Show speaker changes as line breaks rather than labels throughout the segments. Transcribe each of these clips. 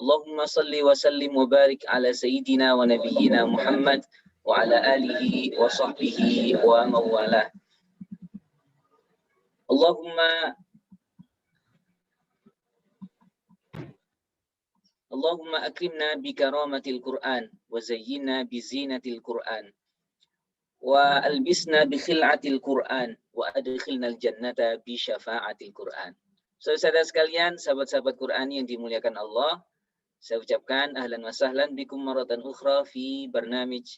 Allahumma salli wa sallim wa barik ala sayyidina wa nabiyyina Muhammad wa ala alihi wa sahbihi wa mawalah. Allahumma akrimna bi karamatil Qur'an wa zayyinna bi zinatil Qur'an wa albisna bi khil'atil Qur'an wa adkhilnal jannata bi syafa'atil Qur'an. Saudara sekalian, sahabat-sahabat Qur'an yang dimuliakan Allah, saya ucapkan ahlan wa sahlan bikum maratan ukhra fi barnamij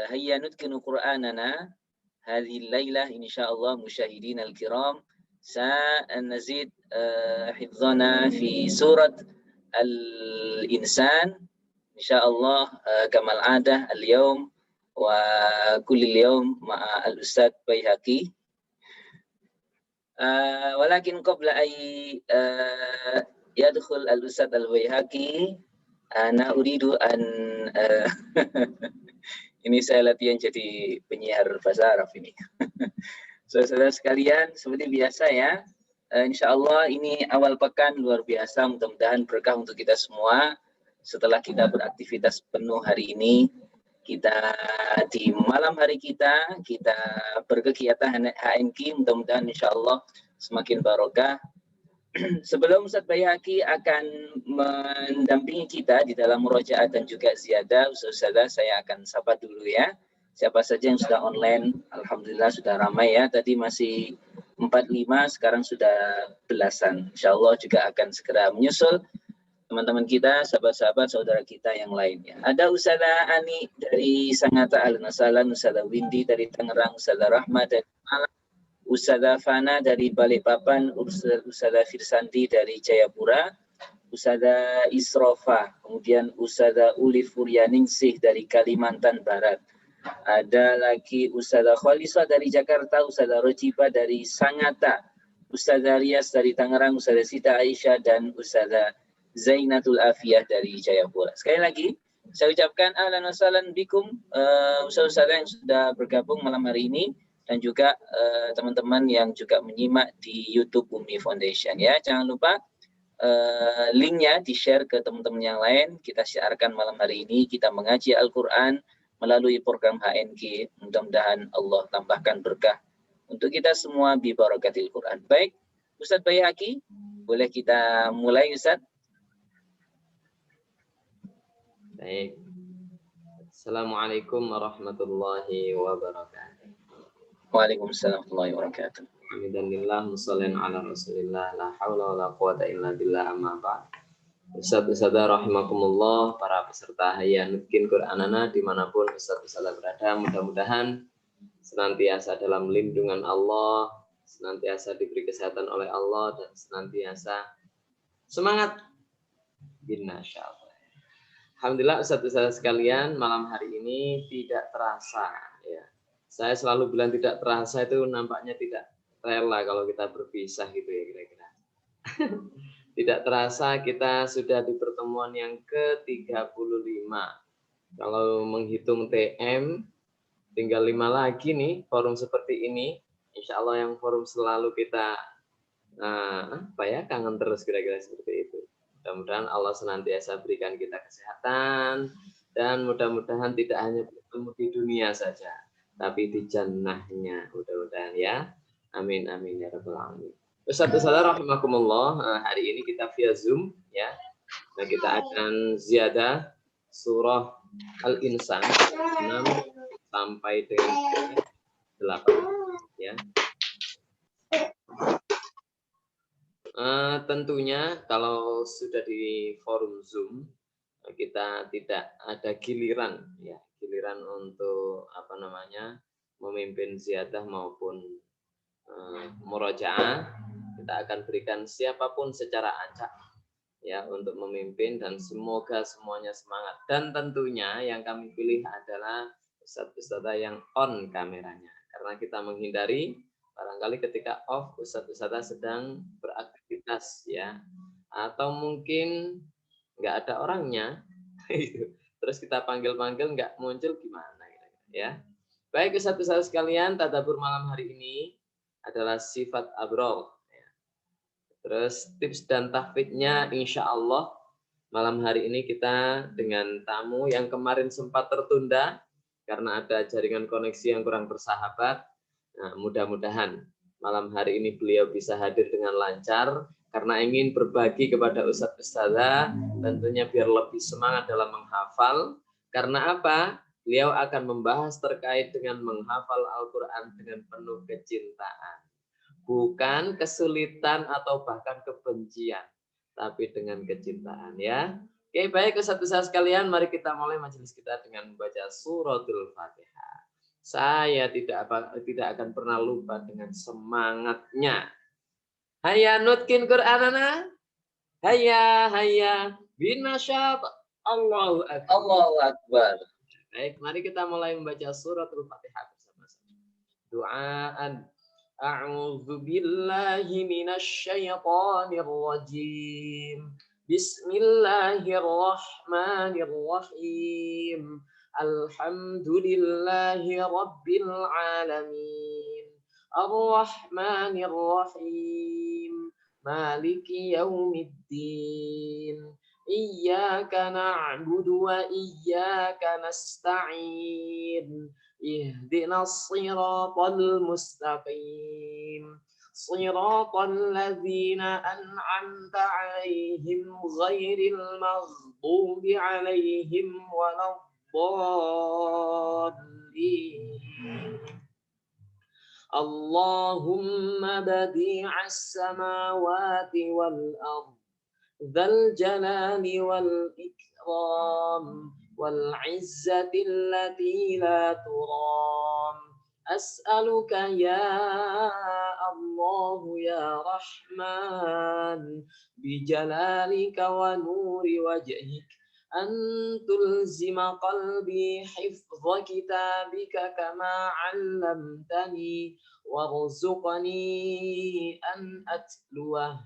hayya nutkinu Qur'anana hadhihi lailah insyaallah musyahidin al-kiram sanazid hifdzana fi surat al-insan insyaallah kamal adah al-yawm wa kulli al-yawm ma'a al-ustad Baihaqi. Walakin qabla ay yadkhul al-ustad al-Baihaqi ana uridu an ini saya latihan jadi penyiar bahasa Arab ini. Saudara sekalian, seperti biasa ya, insyaallah ini awal pekan luar biasa, mudah-mudahan berkah untuk kita semua. Setelah kita beraktivitas penuh hari ini, kita di malam hari kita berkegiatan HNQ, mudah-mudahan insyaallah semakin barokah. Sebelum Ustaz Baihaqi akan mendampingi kita di dalam murojaah dan juga ziyadah, Ustazah saya akan sapa dulu ya. Siapa saja yang sudah online, alhamdulillah sudah ramai ya. Tadi masih 45, sekarang sudah belasan. Insyaallah juga akan segera menyusul teman-teman kita, sahabat-sahabat, saudara kita yang lainnya. Ada Ustazah Ani dari Sangatta, ahlan wa sahlan, Ustazah Windy dari Tangerang, Ustazah Rahma dari Malang, Ustazah Fana dari Balikpapan, Ustazah Firsandi dari Jayapura, Ustazah Isrofa, kemudian Ustazah Uli Furyaningsih dari Kalimantan Barat. Ada lagi Ustazah Khalisah dari Jakarta, Ustazah Rojiba dari Sangatta, Ustazah Rias dari Tangerang, Ustazah Sita Aisyah, dan Ustazah Zainatul Afiyah dari Jayapura. Sekali lagi, saya ucapkan ahlan wa sahlan bikum, ustazah yang sudah bergabung malam hari ini, dan juga teman-teman yang juga menyimak di YouTube Umi Foundation ya. Jangan lupa linknya di-share ke teman-teman yang lain. Kita siarkan malam hari ini, kita mengaji Al-Quran melalui program HNQ. Mudah-mudahan Allah tambahkan berkah untuk kita semua bi barakatil Quran. Baik, Ustaz Baihaqi, boleh kita mulai Ustaz?
Baik. Assalamualaikum warahmatullahi wabarakatuh.
Waalaikumsalam warahmatullahi wabarakatuh.
Alhamdulillah, musallin ala rasulillah, la hawla wa la quwata illa billah, amma ba'd. Ustaz-ustazah rahimakumullah, para peserta Hayya Nutkin Qur'anana dimanapun ustaz-ustazah berada, mudah-mudahan senantiasa dalam lindungan Allah, senantiasa diberi kesehatan oleh Allah, dan senantiasa semangat innasyaallah. Alhamdulillah ustaz-ustazah sekalian, malam hari ini tidak terasa ya. Saya selalu bilang tidak terasa itu nampaknya tidak rela kalau kita berpisah gitu ya kira-kira. Tidak terasa kita sudah di pertemuan yang ke-35. Kalau menghitung TM tinggal 5 lagi nih forum seperti ini. Insya Allah yang forum selalu kita kangen terus kira-kira seperti itu. Mudah-mudahan Allah senantiasa berikan kita kesehatan dan mudah-mudahan tidak hanya bertemu di dunia saja, tapi di jannahnya mudah-mudahan ya. Amin amin ya rabbal alamin. Ustaz-ustazah rahimakumullah, hari ini kita via Zoom ya. Nah, kita akan ziyadah surah Al-Insan 6 sampai dengan 8 ya. Tentunya kalau sudah di forum Zoom kita tidak ada giliran ya, giliran untuk memimpin ziyadah maupun murojaah. Kita akan berikan siapapun secara acak ya untuk memimpin, dan semoga semuanya semangat, dan tentunya yang kami pilih adalah ustadz-ustadzah yang on kameranya, karena kita menghindari barangkali ketika off ustadz-ustadzah sedang beraktivitas ya, atau mungkin nggak ada orangnya terus kita panggil-panggil nggak muncul, gimana ya. Baik ustadz-ustadzah sekalian, tadabbur malam hari ini adalah sifat abrol ya. Terus tips dan tahfidnya insya Allah Malam hari ini kita dengan tamu yang kemarin sempat tertunda karena ada jaringan koneksi yang kurang bersahabat. Nah, mudah-mudahan malam hari ini beliau bisa hadir dengan lancar karena ingin berbagi kepada Ustadz-Ustadzah tentunya biar lebih semangat dalam menghafal. Karena apa? Beliau akan membahas terkait dengan menghafal Al-Quran dengan penuh kecintaan. Bukan kesulitan atau bahkan kebencian, tapi dengan kecintaan ya. Oke, baik Ustadz-Ustadz sekalian, mari kita mulai majelis kita dengan membaca suratul Fatihah. Saya tidak akan pernah lupa dengan semangatnya. Hayya nutkin Qur'anana. Hayya binasyat. Allahu akbar.
Allahu Akbar.
Baik, mari kita mulai membaca suratul Fatihah bersama-sama. Doaan. A'udzu billahi minasy syaithanir rajim. Bismillahirrahmanirrahim. Alhamdulillahi rabbil alamin. Ar-Rahmanir Rahim. Maliki yaumiddin. Iyyaka na'budu wa iyyaka nasta'in. Ihdinas siratal mustaqim. Siratal ladzina an'amta 'alaihim ghairil maghdubi 'alaihim waladdallin. Allahumma badi'as samawati wal ardh dzal jalali wal ikram wal izzati allati la turam. As'aluka ya Allah ya Rahman bijalalika wa nuri wajhik an tulzima qalbi hifdha kitabika kama 'allamtani warzuqni an atluwah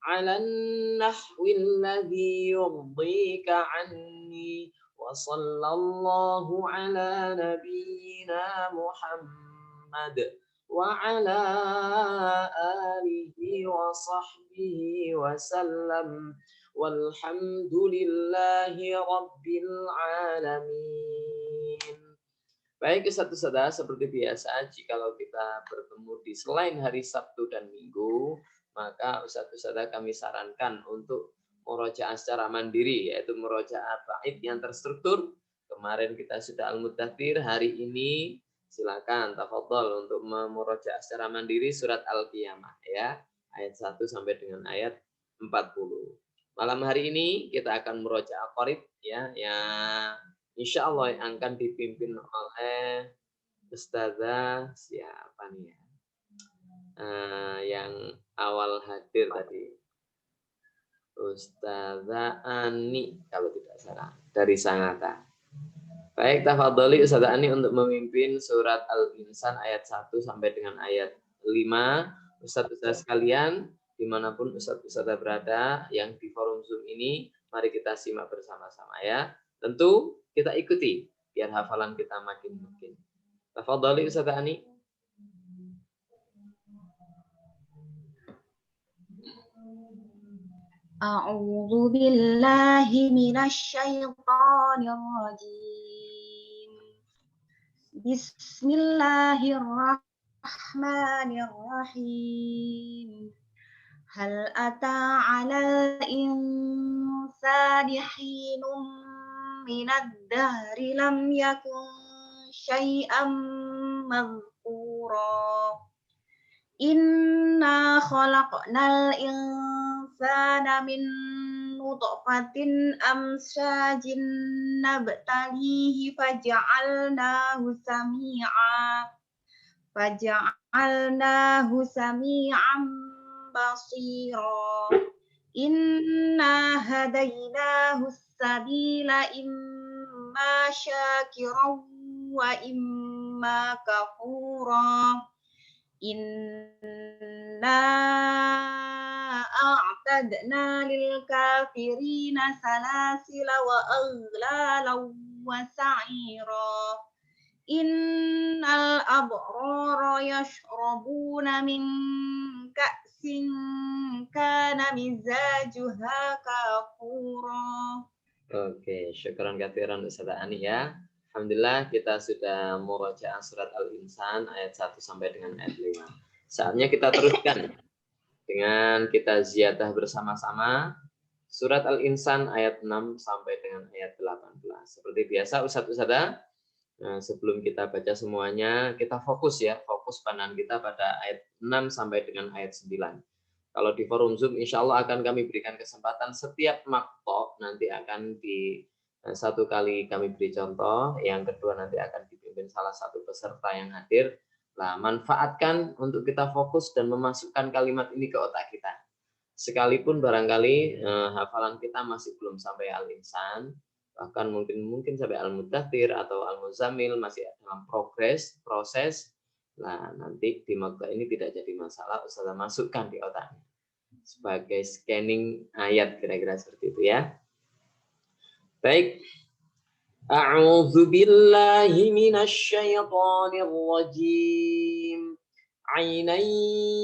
ala an-nahwi alladhi yurdika 'anni wa sallallahu ala nabiyyina Muhammad wa ala alihi wa sahbihi wa sallam walhamdulillahi rabbil alamin. Baik Ustadz-Ustadzah, seperti biasa jikalau kita bertemu di selain hari Sabtu dan Minggu, maka Ustadz-Ustadzah kami sarankan untuk murojaah secara mandiri, yaitu murojaah bait yang terstruktur. Kemarin kita sudah Al-Muddatsir, hari ini silakan tafadhol untuk memurojaah secara mandiri surat Al-Qiyamah ya, ayat 1 sampai dengan ayat 40. Malam hari ini kita akan murojaah qarib ya, yang insya Allah akan dipimpin oleh Ustazah siapa nih ya? Yang awal hadir tadi, Ustazah Ani kalau tidak salah dari Sangatta. Baik, tafadholi Ustazah Ani untuk memimpin surat Al-Insan ayat 1 sampai dengan ayat 5. Ustaz-ustaz sekalian, dimanapun Ustaz-ustazah berada yang di forum Zoom ini, mari kita simak bersama-sama ya. Tentu kita ikuti biar hafalan kita makin. Tafadholi Ustazah Ani.
A'udzu billahi minasy syaithanir rajim. Bismillahirrahmanirrahim. Hal ata 'alal insani hinum minad dahri lam yakun syai'an madhkura. Inna khalaqnal insana min nutfatin amsyajin nabtalihi faja'alnahu sami'an basira. Inna hadainahu sabila imma syakiran wa imma kafura. Inna a'tadna lil kafirina salasila wa aghlalan wa sa'ira. Innal abrara yashrabuna min ka'sin كان مزاجها كافورا.
Oke, syukran katsiran Ustazah Ani ya. Alhamdulillah kita sudah murajaah surat Al-Insan ayat 1 sampai dengan ayat 5. Saatnya kita teruskan dengan kita ziyadah bersama-sama surat Al-Insan ayat 6 sampai dengan ayat 18. Seperti biasa Ustaz-Ustazah, sebelum kita baca semuanya, kita fokus ya, fokus pandangan kita pada ayat 6 sampai dengan ayat 9. Kalau di forum Zoom, insya Allah akan kami berikan kesempatan setiap makto nanti akan di satu kali kami beri contoh, yang kedua nanti akan dipimpin salah satu peserta yang hadir. Nah, manfaatkan untuk kita fokus dan memasukkan kalimat ini ke otak kita. Sekalipun barangkali hafalan kita masih belum sampai Al-Insan, bahkan mungkin sampai Al-Muddathir atau Al-Muzammil masih dalam proses. Nah, nanti di makta ini tidak jadi masalah, Ustazah masukkan di otaknya sebagai scanning ayat, kira-kira seperti itu ya. Baik. A'udzu billahi minasyaitonir rajim. 'Ainan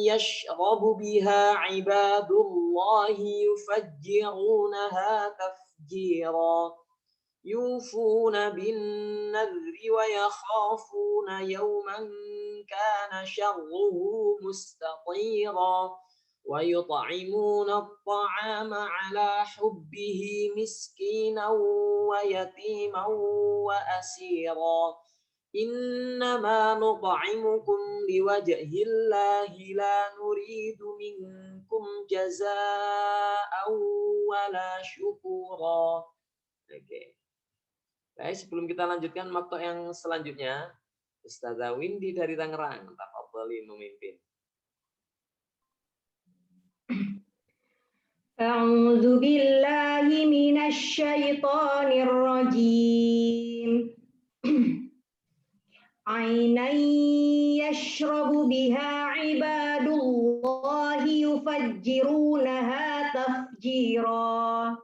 yashrabu biha 'ibadullahi yufajjirunaha tafjira. يوفون بالنذر ويخافون يوما كان شره مستطيرا ويطعمون الطعام على حبه مسكينا ويتيما وأسيرا إنما نطعمكم لوجه الله لا نريد منكم جزاء ولا شكورا. Oke. Baik, sebelum kita lanjutkan makto yang selanjutnya, Ustazah Windy dari Tangerang, tafadhali memimpin.
A'udzu billahi minasy syaithanir rajim. 'Ainan yashrabu biha 'ibadullahi yufajjirunaha tafjira.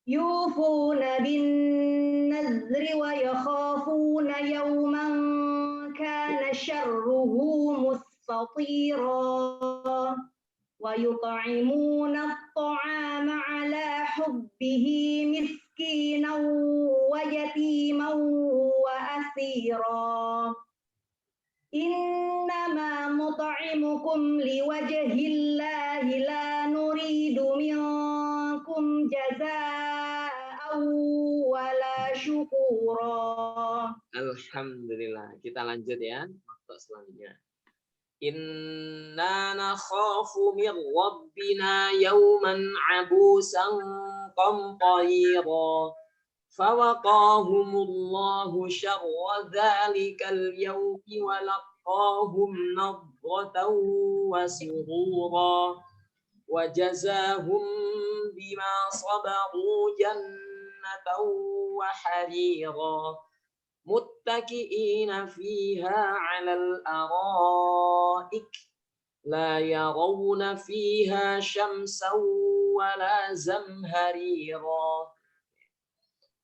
يوفون بالنذر ويخافون يوما كان شره مستطيرا ويطعمون الطعام على حبه مسكينا ويتيما وأسيرا إنما نطعمكم لوجه الله لا نريد منكم جزاء wala syukura.
Alhamdulillah. Kita lanjut ya. Makto selanjutnya. Inna nakhafu min rabbina yawman abusan qamtarira. Fawaqahumullahu syarra dhalikal yawmi wa laqahum nadratan wa surura. Wa jazahum bima sabaru وحريرا متكئين فيها على الأرائك لا يرون فيها شمسا ولا زمهريرا.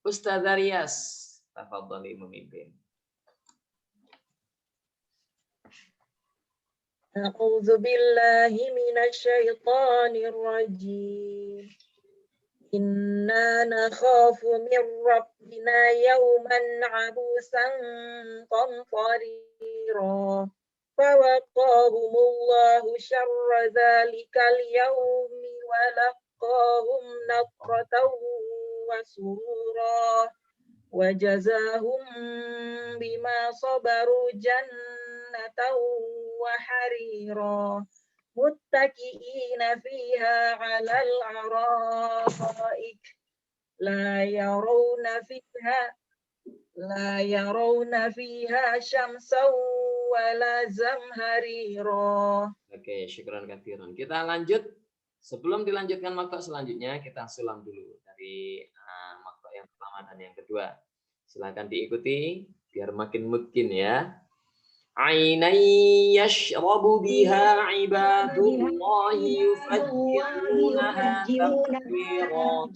Ustazah Riyas, tafadhali memimpin.
A'udzu billahi minasyaitonir rajim. Inna nakhafu min rabbina yawman 'abusan qamtarira. Fawaqahumullahu syarra dzalikal yawmi wa laqahum nadratan wa surura. Wa jazahum bima sabaru jannatan wa harira. Muttaqiina fiha 'alal ara'ik la yarawna fiha syamsan wala zamharira.
Oke, syukran katsiran. Kita lanjut. Sebelum dilanjutkan makto selanjutnya, kita sulam dulu dari makto yang pertama dan yang kedua. Silakan diikuti biar makin mungkin ya. Ainan yashrabu biha ibadullahi yufajjirunaha tafjira.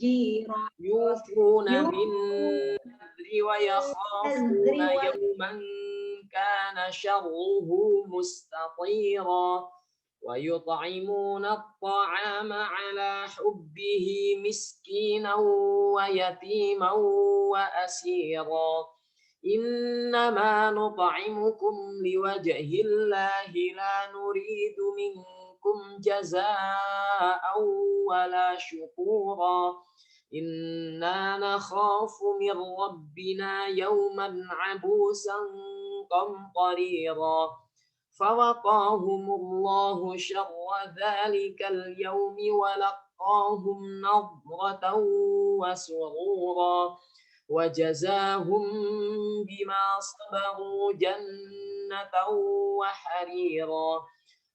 Yufuna bin nadri wa yakhafuna yawman kana syarruhu mustatira. ويطعمون الطعام على حبه مسكينا ويتيما وأسيرا إنما نطعمكم لوجه الله لا نريد منكم جزاء ولا شكورا إنا نخاف من ربنا يوما عبوسا قمطريرا فوقاهم الله شر ذلك اليوم ولقاهم نضرة وسرورا وجزاهم بما صبروا جنة وحريرا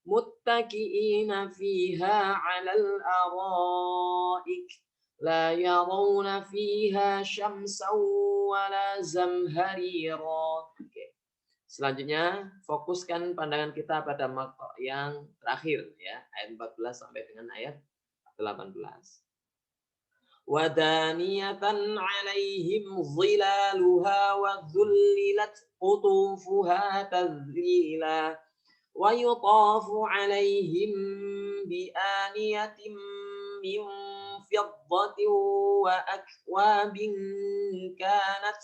متكئين فيها على الأرائك لا يرون فيها شمسا ولا زمهريرا. Selanjutnya fokuskan pandangan kita pada maqta yang terakhir ya, ayat 14 sampai dengan ayat 18. Wadaniyatan 'alaihim zilaluha wa dhullilat qutufuha tadhlila wa yutafu 'alaihim bi aniyatin min fiddatin wa akwabin kanat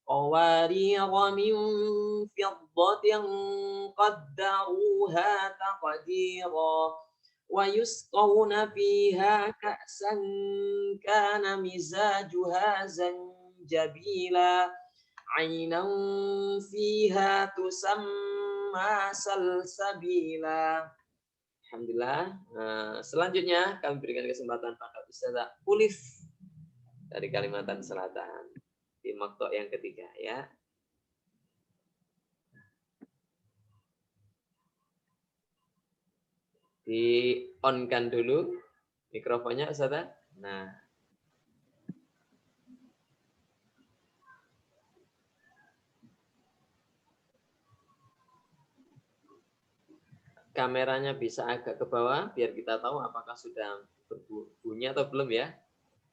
قوارير من فضة قدروها تقديرا ويسقون فيها كأسا كان مزاجها زنجبيلا عينا فيها تسمى سلسبيلا. Alhamdulillah. Selanjutnya kami berikan kesempatan pada Ustazah Ulif dari Kalimantan Selatan di maqta yang ketiga ya. Di on-kan dulu mikrofonnya Ustazah. Nah. Kameranya bisa agak ke bawah biar kita tahu apakah sudah berbunyi atau belum ya.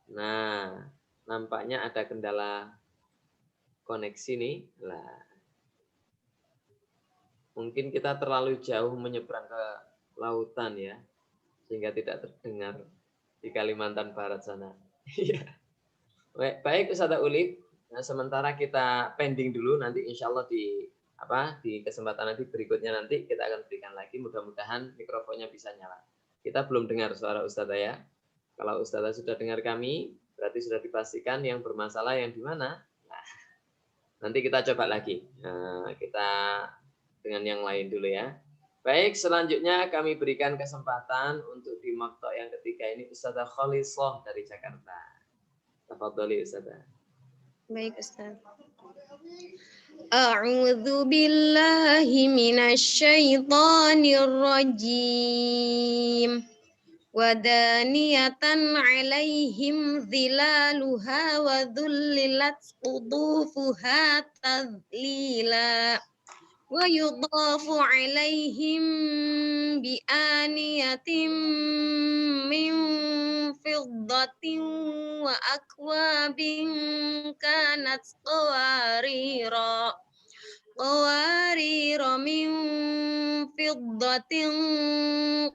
Nah, nampaknya ada kendala koneksi nih. Lah. Mungkin kita terlalu jauh menyeberang ke lautan ya, sehingga tidak terdengar di Kalimantan Barat sana. Baik Ustazah Ulif. Nah, sementara kita pending dulu, nanti insya Allah di kesempatan nanti berikutnya nanti kita akan berikan lagi. Mudah-mudahan mikrofonnya bisa nyala. Kita belum dengar suara Ustazah ya. Kalau Ustazah sudah dengar kami, berarti sudah dipastikan yang bermasalah yang di mana. Nah, nanti kita coba lagi. Nah, kita dengan yang lain dulu ya. Baik, selanjutnya kami berikan kesempatan untuk di maqta yang ketiga ini Ustazah Khalisah dari Jakarta. Tafadhali Ustazah.
Baik Ustaz. A'udzu billahi minasyaitonir rajim. Wadaniyatan 'alaihim zilaluha wa dhullilat qutufuha tadlila wa yudafu 'alaihim bi aniyatin min fiddatin wa akwabin kanat qawarira min fiddatin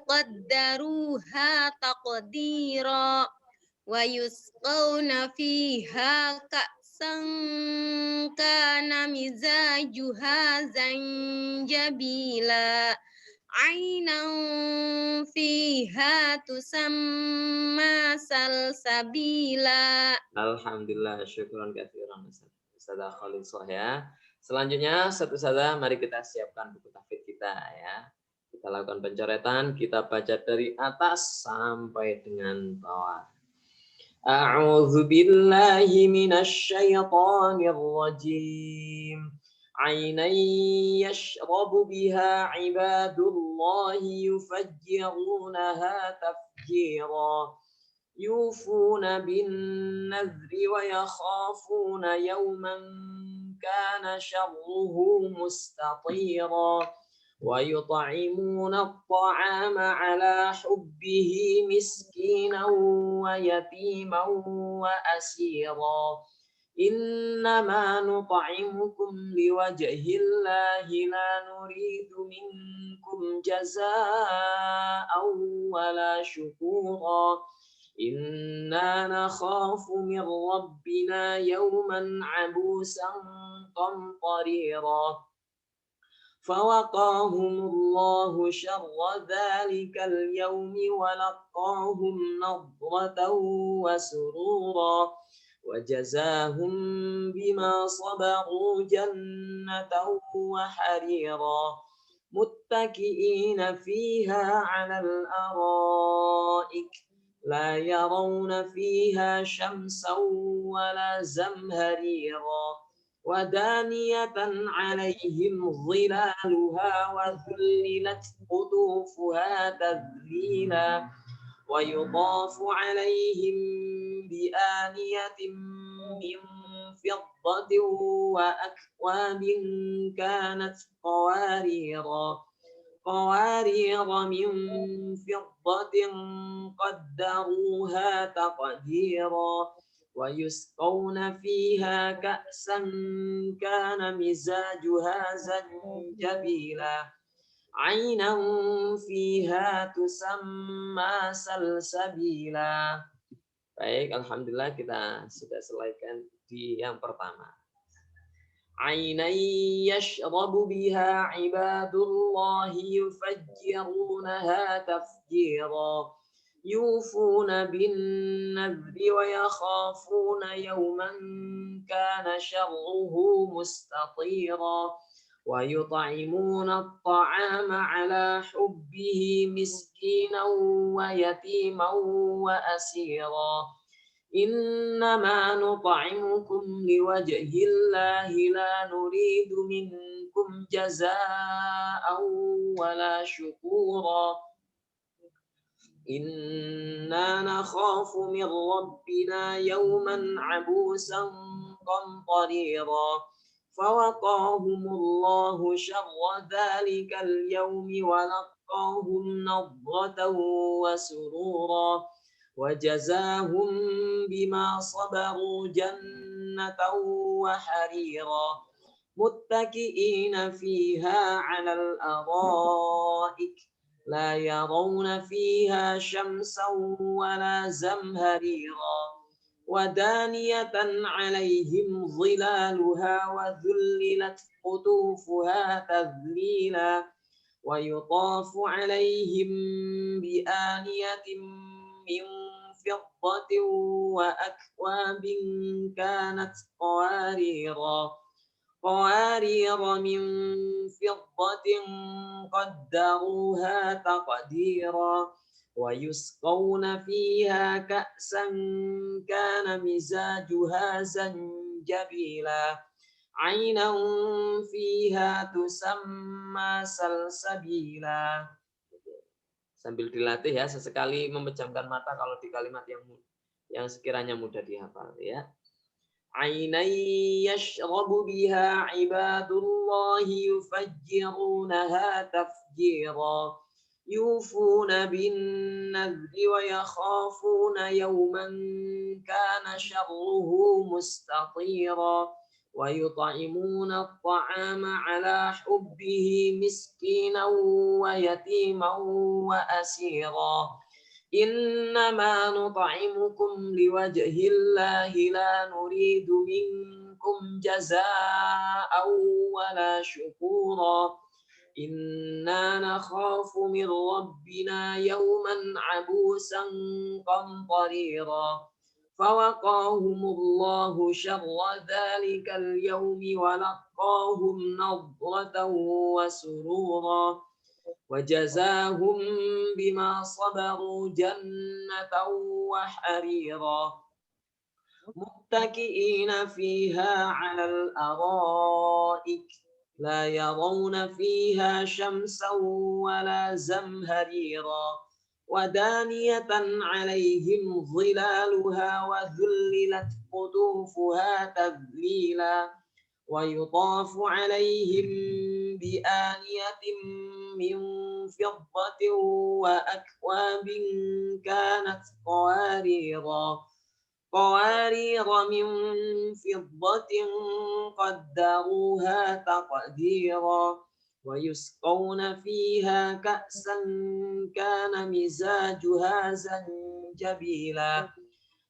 qaddaruha taqdira wa yusqawna fiha ka'san kana mizajuha zanjabila ainan fiha tusamma salsabila.
Alhamdulillah, syukran katsiran Ustazah Khalisah ya. Selanjutnya Ustazah, mari kita siapkan buku tahfidz kita ya. Kita lakukan pencoretan, kita baca dari atas sampai dengan bawah. A'udzu billahi minasy syaithanir rajim. عينا يشرب بها عباد الله يفجرونها تفجيرا يوفون بالنذر ويخافون يوما كان شره مستطيرا ويطعمون الطعام على حبه مسكينا ويتيما وأسيرا إنما نطعمكم لوجه الله لا نريد منكم جزاء ولا شكورا إنا نخاف من ربنا يوما عبوسا قمطريرا فوقاهم الله شر ذلك اليوم ولقاهم نضرة وسرورا وجزاهم بما صبروا جنة وحريرا متكئين فيها على الأرائك لا يرون فيها شمسا ولا زمهريرا ودانية عليهم ظلالها وذللت قطوفها تذليلا ويطاف عليهم بآنية من فضة وأكواب كانت قوارير من فضة قدروها تقديرا ويسقون فيها كأسا كان مزاجها زنجبيلا عينا فيها تسمى سلسبيلا. Baik, alhamdulillah kita sudah selesaikan di yang pertama. عينا يشرب بها عباد الله يفجرونها تفجيرا يوفون بالنذر ويخافون يوما كان شره مستطيرا ويطعمون الطعام على حبه مسكينا ويتيما وأسيرا إنما نطعمكم لوجه الله لا نريد منكم جزاء ولا شكورا إنا نخاف من ربنا يوما عبوسا قمطريرا فوقاهم الله شر ذلك اليوم ولقاهم نضرة وسرورا وجزاهم بما صبروا جنة وحريرا متكئين فيها على الأرائك لا يرون فيها شمسا ولا زمهريرا ودانية عليهم ظلالها وذللت قطوفها تذليلا ويطاف عليهم بآنية من فضة وأكواب كانت قوارير من فضة قدروها تقديرا ويسقون فيها كأسا كان مزاجها زنجبيلا عينا فيها تسمى سلسبيلا. Sambil dilatih ya, sesekali memejamkan mata kalau di kalimat yang sekiranya mudah dihafal ya. Ainai yashrabu biha ibadullahi yufajjirunaha tafjira yufuna bin nadri wa yakhafuna yawman kana sharruhu mustatira ويطعمون الطعام على حبه مسكينا ويتيما وأسيرا إنما نطعمكم لوجه الله لا نريد منكم جزاء ولا شكورا إنا نخاف من ربنا يوما عبوسا قمطريرا فوقاهم الله شر ذلك اليوم ولقاهم نضرة وسرورا وجزاهم بما صبروا جنة وحريرا متكئين فيها على الأرائك لا يرون فيها شمسا ولا زمهريرا ودانية عليهم ظلالها وذللت قطوفها تذليلا ويطاف عليهم بآنية من فضة وأكواب كانت قوارير من فضة قدروها تقديرا ويسقون فيها كأسا كان مزاجها زنجبيلا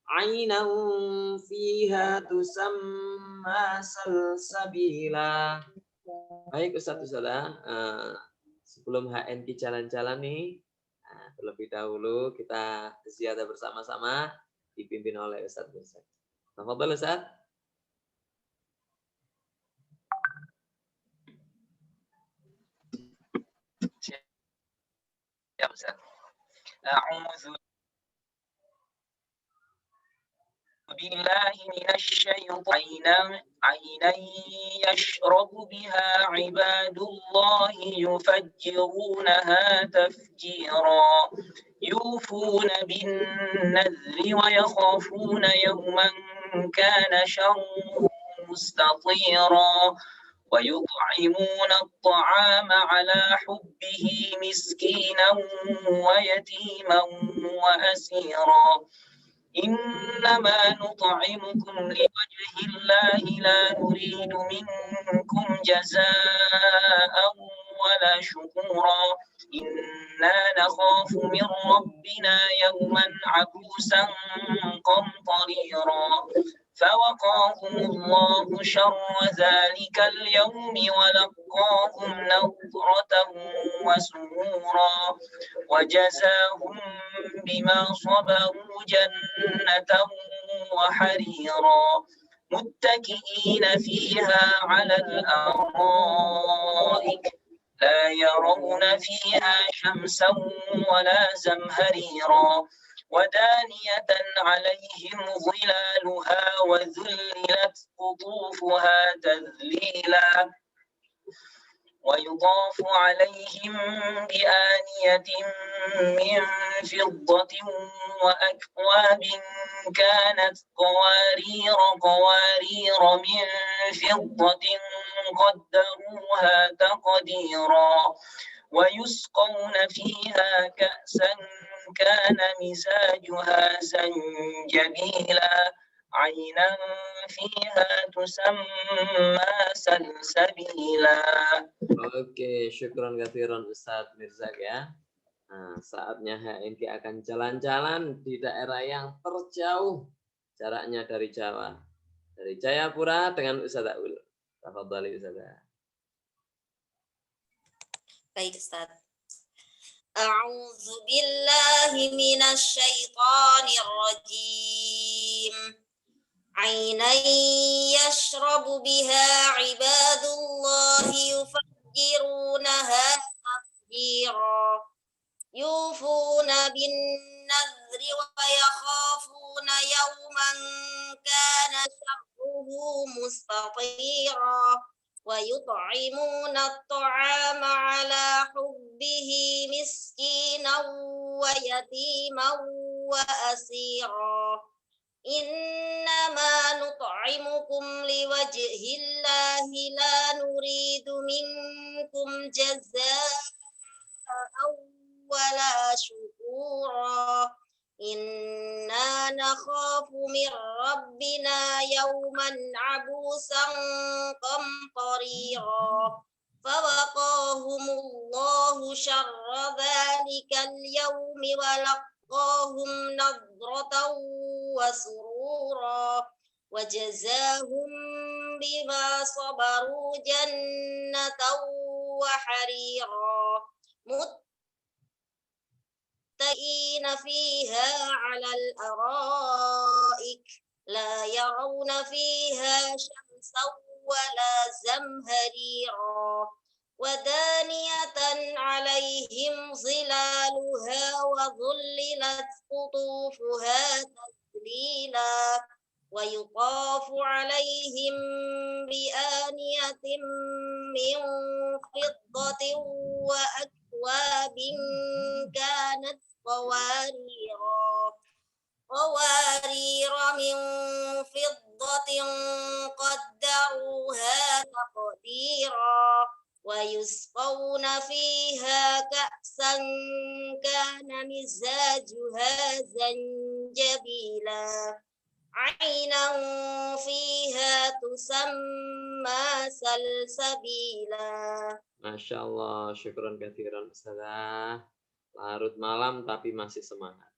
عينا فيها تسمى سلسبيلا. Baik Ustaz sebelum HNK jalan-jalan nih, terlebih dahulu kita ziarah bersama-sama dipimpin oleh Ustaz Mirza. Tafadhol Ustaz.
Ya Ustaz. A'udzu billahi minasyaitonir aynan yashrabu biha ibadullahi yufajjirunaha tafjira yufuna bin nadri wa yakhafuna yawman kana sharruhu mustatira ويطعمون الطعام على حبه مسكينا ويتيما وأسيرا إنما نطعمكم لوجه الله لا نريد منكم جزاء ولا شكورا إنا نخاف من ربنا يوما عبوسا قمطريرا فوقاهم الله شر ذلك اليوم ولقاهم نضرة وسرورا وجزاهم بما صبروا جنة وحريرا متكئين فيها على الأرائك لا يرون فيها شمسا ولا زمهريرا ودانية عليهم ظلالها وذللت قطوفها تذليلا ويطاف عليهم بآنية من فضة وأكواب كانت قوارير من فضة قدروها تقديرا ويسقون فيها كأسا كان مزاجها زنجبيلا عينا فيها تسمى سلسبيلا.
Oke, syukron katsiran Ustaz Mirza ya. Nah, saatnya HNK akan jalan-jalan di daerah yang terjauh jaraknya dari Jawa. Dari Jayapura dengan Ustaz Aul. Tafadhali Ustaz.
Baik Ustaz. A'udzu billahi minasy syaithanir rajim. Ainan yashrabu biha ibadullahi yufajjirunaha tafjira yufuna bin nadri wa yakhafuna yawman kana sharruhu mustatira ويطعمون الطعام على حبه مسكينا ويتيما وأسيرا إنما نطعمكم لوجه الله لا نريد منكم جزاء ولا شكورا إنا نخاف من ربنا يوما عبوسا قمطريرا فوقاهم الله شر ذلك اليوم ولقاهم نضرة وسرورا وجزاهم بما صبروا جنة وحريرا متكئين فيها على الأرائك لا يرون فيها شمسا ولا زمهريرا ودانية عليهم ظلالها وظللت قطوفها تذليلا ويطاف عليهم بآنية من فضة وأكواب كانت قوارير من فضة قدروها تقديرا ويسقون فيها كأسا كان مزاجها زنجبيلا عينا فيها تسمى سلسبيلا.
Masya Allah, syukran katsiran Ustazah. Larut malam tapi masih semangat.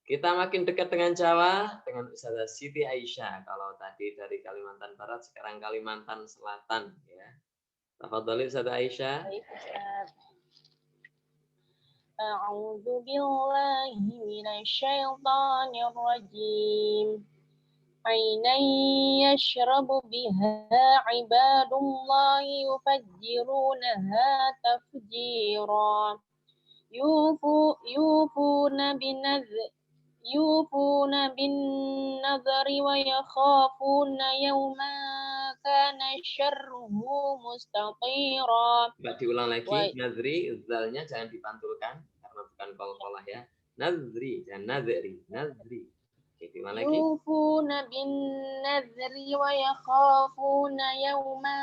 Kita makin dekat dengan Jawa, dengan Ustazah Siti Aisyah. Kalau tadi dari Kalimantan Barat, sekarang Kalimantan Selatan. Ya. Tafadhali Ustazah Aisyah.
A'udzu billahi minasyaitonir rajim. عينا يشرب بها عباد الله يفجرونها تفجيرا يوفون بالنذر ويخافون يوما كان شره مستطيرا.
Coba diulang lagi, nazri, zalnya jangan dipantulkan karena bukan qalqalah ya. Nazri, jangan nazri, nazri. Gimana lagi?
يوفون بالنذر ويخافون يوما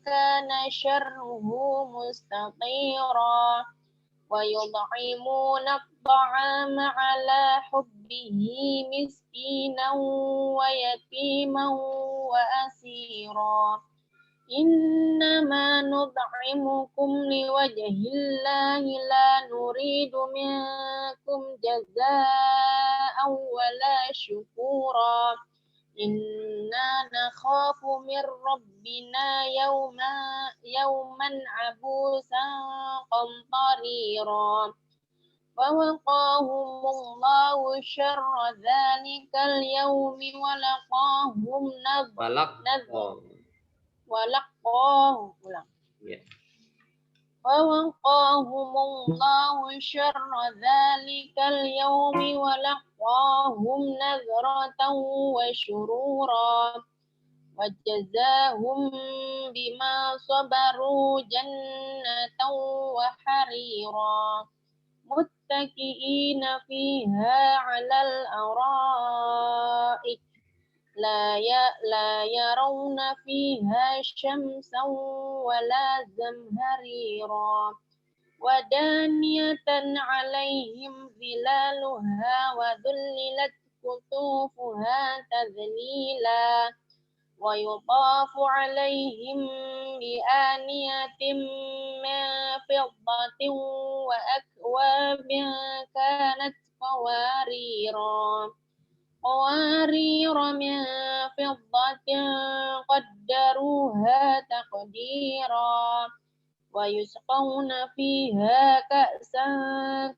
كان شره مستطيرا ويطعمون الطعام على حبه مسكينا ويتيما وأسيرا إنما نطعمكم لوجه الله لا نريد منكم جزاء ولا شكورا إنا نخاف من ربنا يوما عبوسا قمطريرا فوقاهم الله شر ذلك اليوم ولقاهم فوقاهم الله شر ذلك اليوم ولقاهم نذرة وشرورا وجزاهم بما صبروا جنة وحريرا متكئين فيها على الأرائك لا يرون فيها شمسا ولا زمهريرا ودانية عليهم ظلالها وذللت قطوفها تذليلا ويطاف عليهم بآنية من فضة وأكواب كانت قوارير من فضة قدروها تقديرا ويسقون فيها كأسا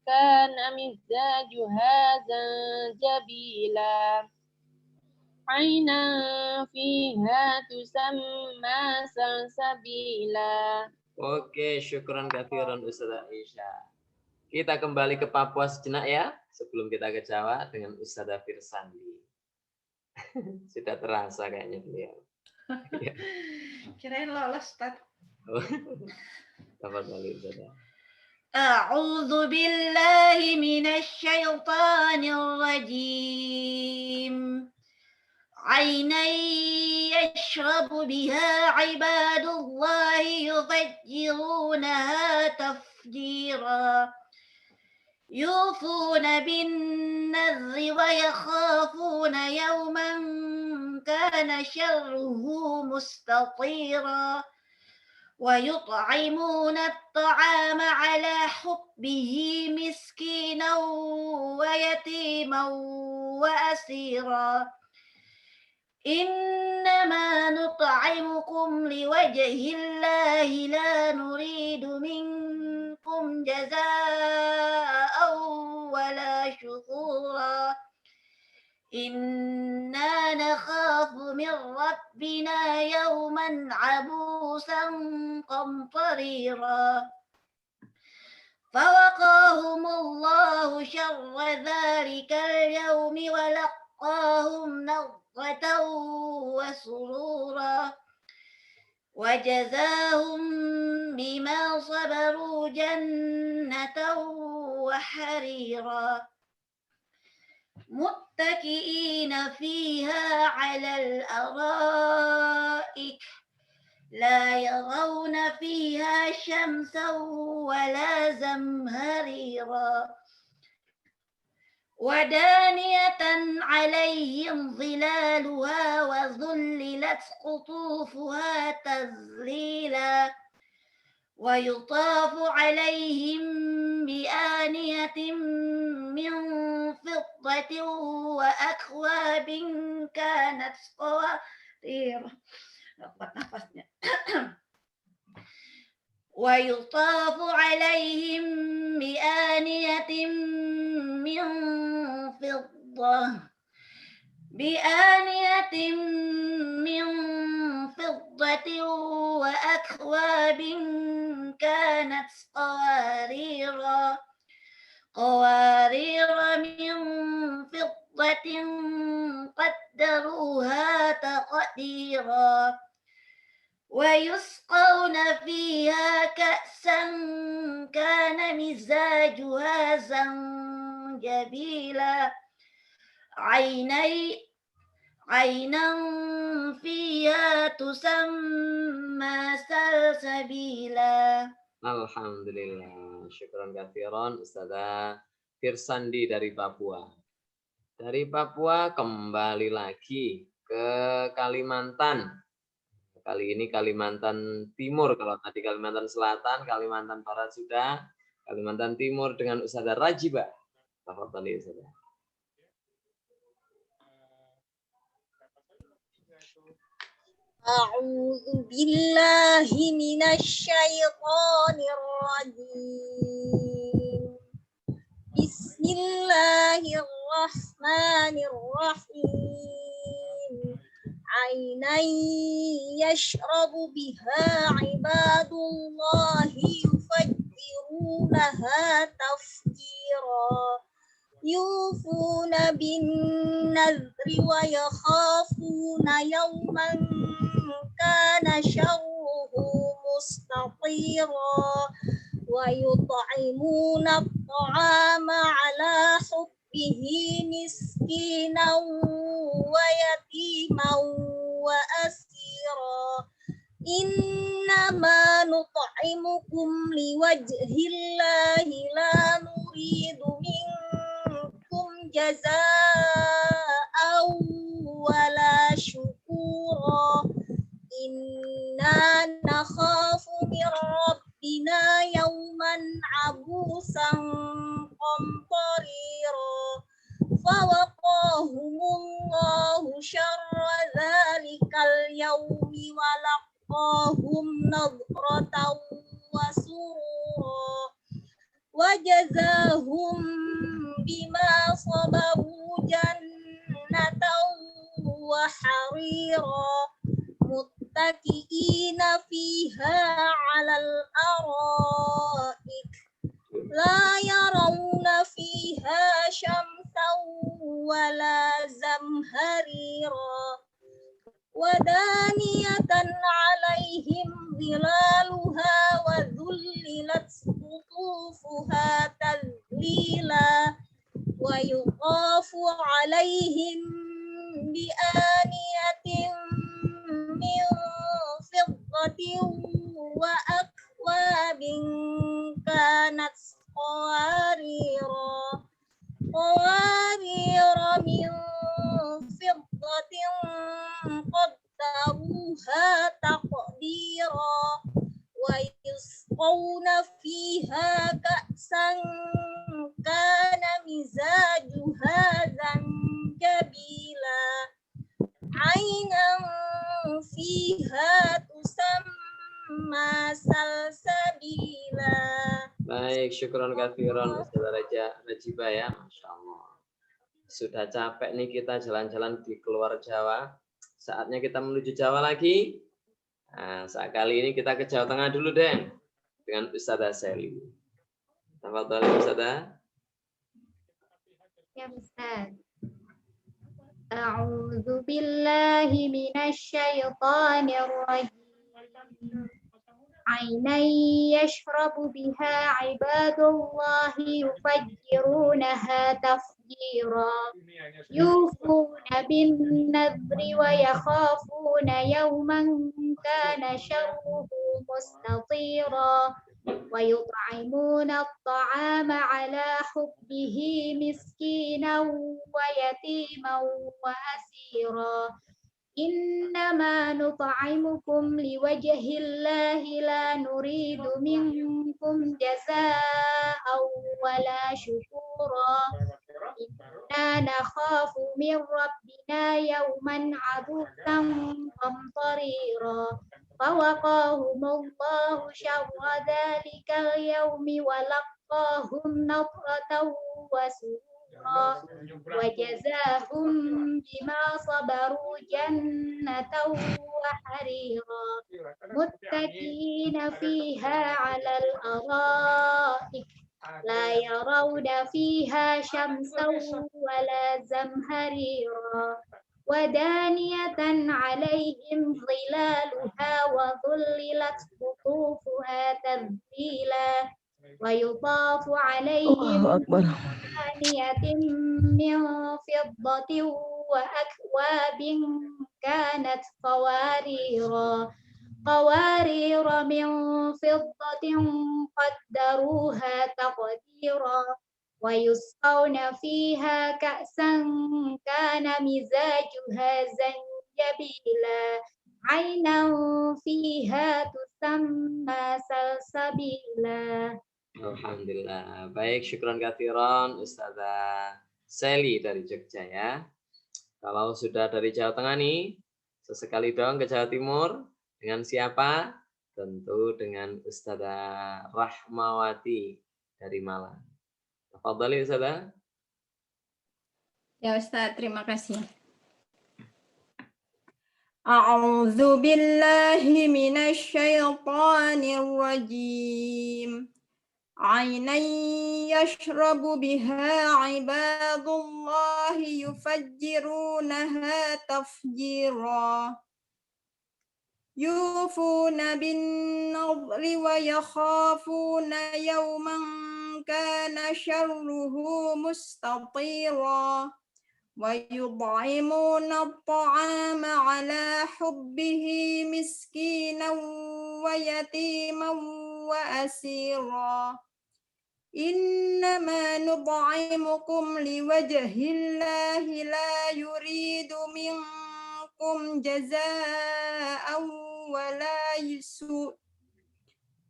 كان مزاجها زنجبيلا عينا فيها تسمى سلسبيلا.
Oke, syukran katsiran Ustazah Aisyah. Kita kembali ke Papua sejenak ya, sebelum kita ke Jawa dengan Ustazah Firsandi. Sudah terasa kayaknya beliau.
Kirain lolos, Ustaz.
Tafadhali Ustazah.
A'udzu billahi minasyaitonir rajim. عينا يشرب بها عباد الله يفجرونها تفجيرا يوفون بالنذر ويخافون يوما كان شره مستطيرا ويطعمون الطعام على حبه مسكينا ويتيما وأسيرا إنما نطعمكم لوجه الله لا نريد منكم جزاء ولا شكورا إنا نخاف من ربنا يوما عبوسا قمطريرا فوقاهم الله شر ذلك اليوم ولقاهم نضرة وسرورا وجزاهم بما صبروا جنة وحريرا متكئين فيها على الأرائك لا يرون فيها شمسا ولا زمهريرا ودانية عليهم ظلالها وذللت قطوفها تذليلا ويطاف عليهم بآنية من فضة وأكواب كانت قوارير ويطاف عليهم بآنية من فضة وأكواب كانت قوارير من فضة قدروها تقديرا ويسقون فيها كأسا كان مزاجها زنجبيلا عينا فيها تسمى سلسبيلا.
Alhamdulillah, syukran katsiran Ustazah Firsandi dari Papua. Dari Papua kembali lagi ke Kalimantan. Kali ini Kalimantan Timur, kalau tadi Kalimantan Selatan, Kalimantan Barat sudah, Kalimantan Timur dengan Ustazah Rajibah. Tafadhali Ustazah.
A'udzu billahi minasyaitonir rajim. Bismillahirrahmanirrahim. Ainan yashrabu biha ibadullahi yufajjirunaha tafjira. Yufuna bin nadri wa yakhafuna yawman kana syarruhu mustatira wa yut'imuna at-ta'ama ala hubbihi miskinan wa yatiman wa asira. Innama nut'imukum liwajhillahi la nuridu minkum jazaa'an wala syukura. Inna nakhafu min rabbina yawman abusan qamtarira. Fawaqahumullahu syarra dzalikal yawmi wa laqahum nadratan wa surura. Wa jazahum bima sabaru jannatan wa harira. Muttaqiina fiha 'alal ara'ik la yarawna fiha syamsan wala zamharira. Wadaniyatan 'alaihim dhilaluha wa dhullilat qutufuha tadlila wa yuqafu 'alaihim bi aniyatin min fiddatin wa akwabin kanat qawarira min fiddatin qaddaruha taqdira wa yusqawna fiha ka'san kana mizajuha zanjabila ainan fiha tusamma salsabila.
Baik, syukron katsiran Ustazah Rajibah ya, Masya Allah. Sudah capek nih kita jalan-jalan di keluar Jawa. Saatnya kita menuju Jawa lagi. Nah, saat kali ini kita ke Jawa Tengah dulu deh dengan Ustazah Seli. Tafadhali Ustazah.
Ya Ustaz. A'udzu billahi minasyaitonir rajim. Ainan yashrabu biha ibadullahi yufajjirunaha tafjira. Yufuna bin nadri wa yakhafuna yawman kana syarruhu mustatira. ويطعمون الطعام على حبه مسكينا ويتيما وأسيرا إنما نطعمكم لوجه الله لا نريد منكم جزاء ولا شكورا إنا نخاف من ربنا يوما عبوسا قمطريرا فوقاهم الله شر ذلك اليوم ولقاهم نضرة وسرورا وجزاهم بما صبروا جنة وحريرا متكئين فيها على الأرائك لا يرون فيها شمسا ولا زمهريرا ودانية عليهم ظلالها وظللت قطوفها تذليلا ويطاف عليهم بآنية من فضة وأكواب كانت قوارير من فضة قدروها تقديرا ويسقون فيها كأسا كان مزاجها زنجبيلا عينا فيها تسمى سلسبيلا.
Alhamdulillah. Baik, syukran katsiran Ustazah Sally dari Jogja ya. Kalau sudah dari Jawa Tengah nih, sesekali dong ke Jawa Timur. Dengan siapa? Tentu dengan Ustazah Rahmawati dari Malang. Tafadhali Ustazah.
Ya Ustaz, terima kasih. A'udzu billahi minasy syaithanir rajim. عينا يشرب بها عباد الله يفجرونها تفجيرا يوفون بالنظر ويخافون يوما كان شره مستطيرا ويطعمون الطعام على حبه مسكينا ويتيما وأسيرا إنما نطعمكم لوجه الله لا يريد منكم جزاء ولا يسوء.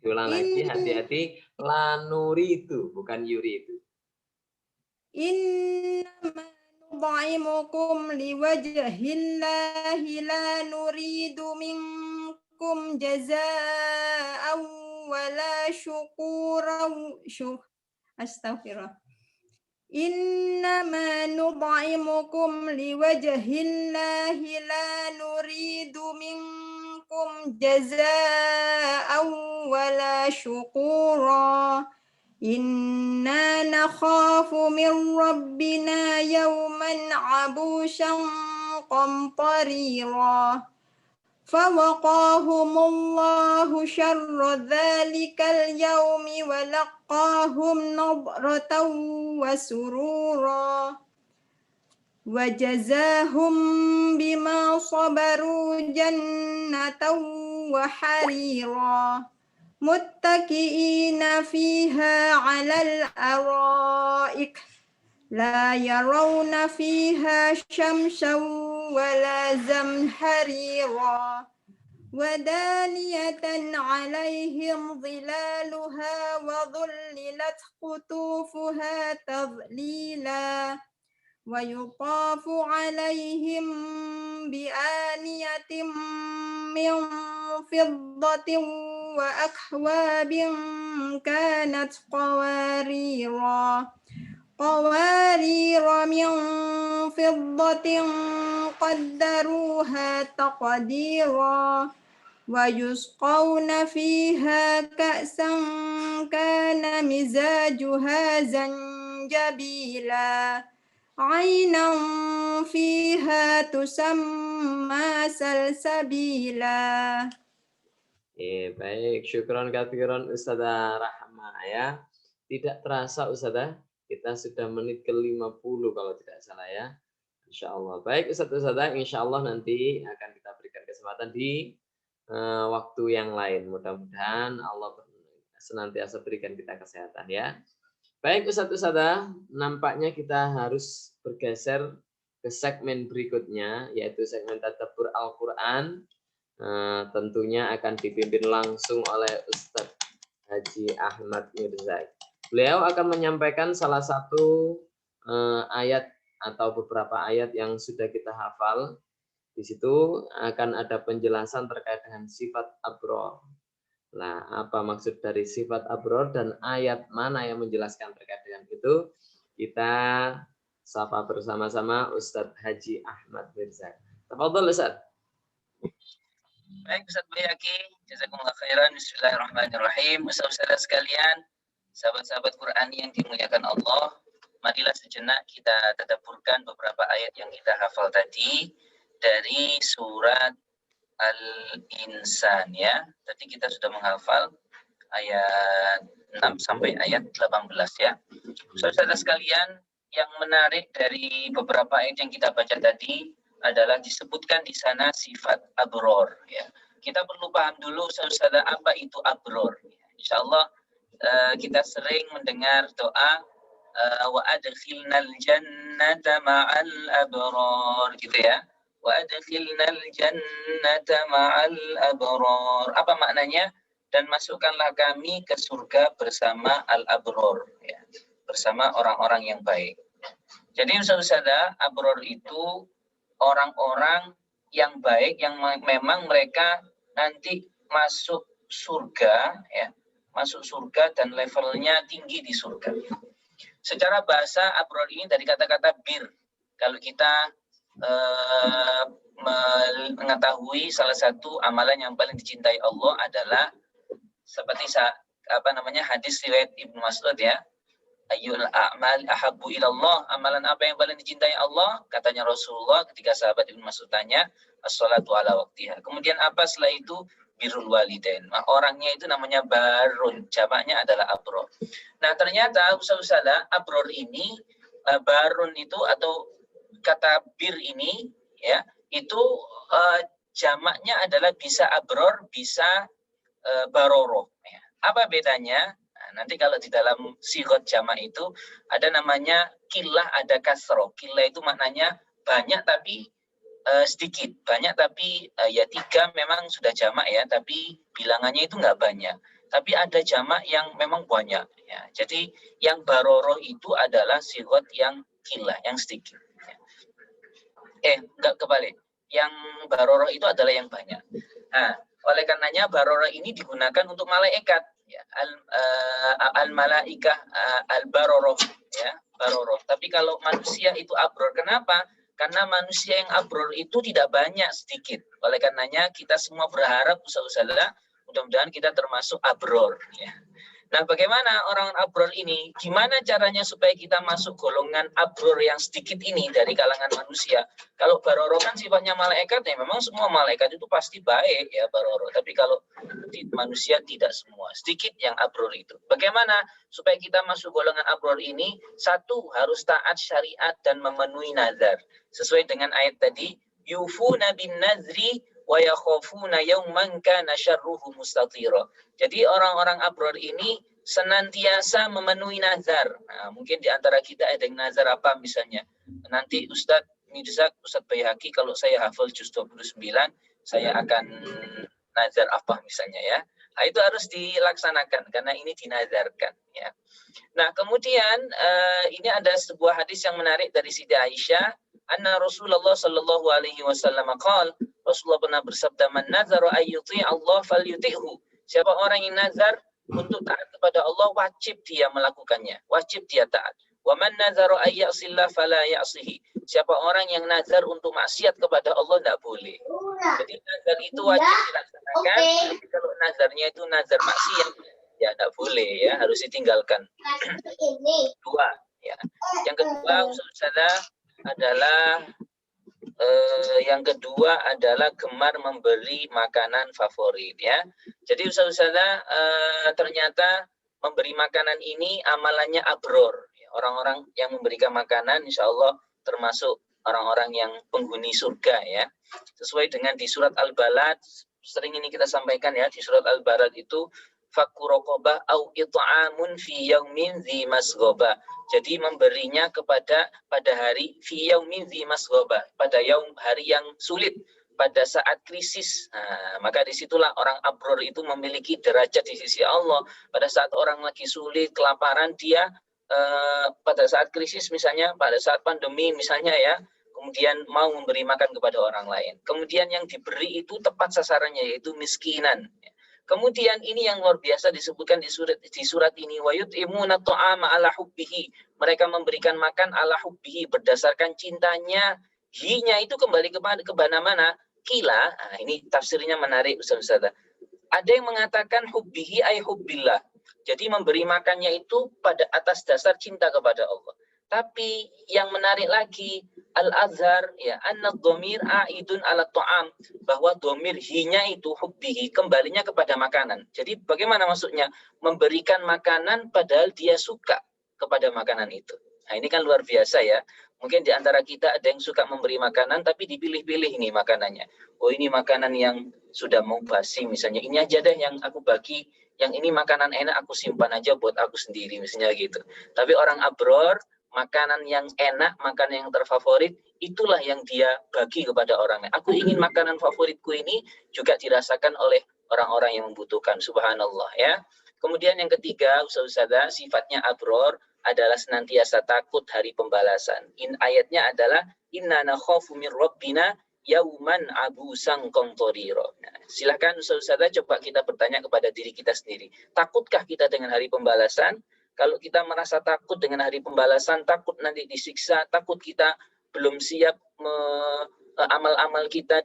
Ulang lagi, hati-hati. La nuridu, bukan yuridu.
إنما نطعمكم لوجه الله لا نريد منكم جزاء ولا شكورا أستغفر إنما نطعمكم لوجه الله لا نريد منكم جزاء ولا شكورا إنا نخاف من ربنا يوما عبوسا قمطريرا فوقاهم الله شر ذلك اليوم ولقاهم نضرة وسرورا وجزاهم بما صبروا جنة وحريرا متكئين فيها على الأرائك لا يرون فيها شمسا ولا زمهريرا ودانية عليهم ظلالها وظللت قطوفها تظليلا ويطاف عليهم بآنية من فضة وأكواب كانت قوارير من فضة قدروها تقديرا ويسقون فيها كأسا كان مزاجها زنجبيلا عينا فيها تسمى سلسبيلا.
Baik, syukron katsiran Ustazah Rahma ya. Tidak terasa Ustazah, kita sudah menit ke-50 kalau tidak salah ya. Insyaallah. Baik Ustazah, insyaallah nanti akan kita berikan kesempatan di waktu yang lain. Mudah-mudahan Allah senantiasa berikan kita kesehatan ya. Baik Ustadz-Ustadzah, nampaknya kita harus bergeser ke segmen berikutnya, yaitu segmen tadabbur Al-Quran. Tentunya akan dipimpin langsung oleh Ustadz Haji Ahmad Mirzak. Beliau akan menyampaikan salah satu ayat atau beberapa ayat yang sudah kita hafal. Di situ akan ada penjelasan terkait dengan sifat abror. Nah, apa maksud dari sifat abror dan ayat mana yang menjelaskan terkait dengan itu? Kita sapa bersama-sama Ustadz Haji Ahmad Mirzak. Tafadhol Ustadz.
Baik Ustadz Bayaki, jazakumullah khairan. Bismillahirrahmanirrahim. Ustadz sekalian, sahabat-sahabat Qur'ani yang dimuliakan Allah, marilah sejenak kita tadabburkan beberapa ayat yang kita hafal tadi dari surat Al-Insan ya. Tadi kita sudah menghafal ayat 6 sampai ayat 18 ya. Saudara sekalian, yang menarik dari beberapa ayat yang kita baca tadi adalah disebutkan di sana sifat abror ya. Kita perlu paham dulu saudara apa itu abror. Insyaallah kita sering mendengar doa wa adkhilnal jannata ma'al abror gitu ya. Wa adkhilnal jannata ma'al abror. Apa maknanya? Dan masukkanlah kami ke surga bersama al-abror ya. Bersama orang-orang yang baik. Jadi saudara, abror itu orang-orang yang baik yang memang mereka nanti masuk surga ya. Masuk surga dan levelnya tinggi di surga. Secara bahasa abror ini dari kata-kata bir. Kalau kita mengetahui salah satu amalan yang paling dicintai Allah adalah seperti hadis riwayat Ibnu Mas'ud ya, ayyul a'mal ahabbu ilallah, amalan apa yang paling dicintai Allah, katanya Rasulullah ketika sahabat Ibnu Mas'ud tanya, as-salatu ala waqtiha. Kemudian apa setelah itu? Birrul walidain. Nah, orangnya itu namanya barun, jamaknya adalah abror. Nah ternyata usaha-usaha abror ini barun itu atau kata bir ini ya itu jamaknya adalah bisa abror, bisa baroro. Ya. Apa bedanya? Nah, nanti kalau di dalam sigot jamak itu ada namanya kilah, ada kasroh. Kilah itu maknanya banyak tapi sedikit, banyak tapi ya 3 memang sudah jamak ya, tapi bilangannya itu nggak banyak. Tapi ada jamak yang memang banyak. Ya. Jadi yang baroro itu adalah sigot yang kilah, yang sedikit. Enggak kebalik. Yang baroroh itu adalah yang banyak. Nah, oleh karenanya baroroh ini digunakan untuk malaikat. Ya, al-malaikah al-baroroh. Ya, baroroh. Tapi kalau manusia itu abror. Kenapa? Karena manusia yang abror itu tidak banyak, sedikit. Oleh karenanya kita semua berharap usaha-usaha mudah-mudahan kita termasuk abror. Ya. Nah, bagaimana orang abror ini? Gimana caranya supaya kita masuk golongan abror yang sedikit ini dari kalangan manusia? Kalau baroro kan sifatnya malaikat, ya memang semua malaikat itu pasti baik ya baroro. Tapi kalau di manusia tidak semua, sedikit yang abror itu. Bagaimana supaya kita masuk golongan abror ini? Satu, harus taat syariat dan memenuhi nazar. Sesuai dengan ayat tadi, yufuna bin nazri wa yakhafuna yawman kana syarruhu mustatira. Jadi orang-orang abror ini senantiasa memenuhi nazar. Nah, mungkin di antara kita ada yang nazar apa misalnya. Nanti Ustadz Mirzak, Ustadz Bayhaqi kalau saya hafal juz 29, saya akan nazar apa misalnya ya. Nah, itu harus dilaksanakan karena ini dinazarkan ya. Nah, kemudian ini ada sebuah hadis yang menarik dari Siti Aisyah. Anna Rasulullah sallallahu alaihi wasallam qala, Rasulullah pernah bersabda, man nazara ayyuti Allah falyuti'hu. Siapa orang yang nazar untuk taat kepada Allah, wajib dia melakukannya, wajib dia taat. Wa man nazara ayya'sillah fala ya'sihi. Siapa orang yang nazar untuk maksiat kepada Allah, tidak boleh. Jadi nazar itu wajib dilaksanakan. Jadi kalau nazarnya itu nazar maksiat, ya tidak boleh ya, harus ditinggalkan. Dua ya. Yang kedua yang kedua adalah gemar memberi makanan favorit ya. Jadi usaha-usaha ternyata memberi makanan ini amalannya abror. Orang-orang yang memberikan makanan insya Allah termasuk orang-orang yang penghuni surga ya. Sesuai dengan di surat Al-Balad, sering ini kita sampaikan ya, di surat Al-Balad itu fakku raqabah au it'amun fi yaumin dzi masghaba. Jadi memberinya pada hari fi yaumin dzi masghaba, pada hari yang sulit, pada saat krisis. Nah, maka disitulah orang abror itu memiliki derajat di sisi Allah. Pada saat orang lagi sulit, kelaparan, dia pada saat krisis misalnya, pada saat pandemi misalnya ya, kemudian mau memberi makan kepada orang lain. Kemudian yang diberi itu tepat sasarannya, yaitu miskinan. Kemudian ini yang luar biasa disebutkan di surat ini, wa yut'imuna ta'ama ala hubbihi. Mereka memberikan makan ala hubbihi, berdasarkan cintanya. Hi-nya itu kembali kepada mana? Kila. Nah, ini tafsirnya menarik Ustaz. Ada yang mengatakan hubbihi ay hubbillah. Jadi memberi makannya itu pada atas dasar cinta kepada Allah. Tapi yang menarik lagi, Al-Azhar, ya, anna dhamir a'idun ala ta'am, bahwa dhamir hinya itu hubbihi, kembalinya kepada makanan. Jadi bagaimana maksudnya? Memberikan makanan padahal dia suka kepada makanan itu. Nah, ini kan luar biasa ya. Mungkin di antara kita ada yang suka memberi makanan tapi dipilih-pilih ini makanannya. Oh, ini makanan yang sudah mau basi misalnya. Ini aja deh yang aku bagi, yang ini makanan enak aku simpan aja buat aku sendiri misalnya gitu. Tapi orang abror, makanan yang enak, makanan yang terfavorit, itulah yang dia bagi kepada orang lain. Aku ingin makanan favoritku ini juga dirasakan oleh orang-orang yang membutuhkan. Subhanallah ya. Kemudian yang ketiga, Ustazah, sifatnya abror adalah senantiasa takut hari pembalasan. Ayatnya adalah inna nakhafu min rabbina yauman abusan qamtarira. Nah, silakan Ustazah coba kita bertanya kepada diri kita sendiri. Takutkah kita dengan hari pembalasan? Kalau kita merasa takut dengan hari pembalasan, takut nanti disiksa, takut kita belum siap amal-amal kita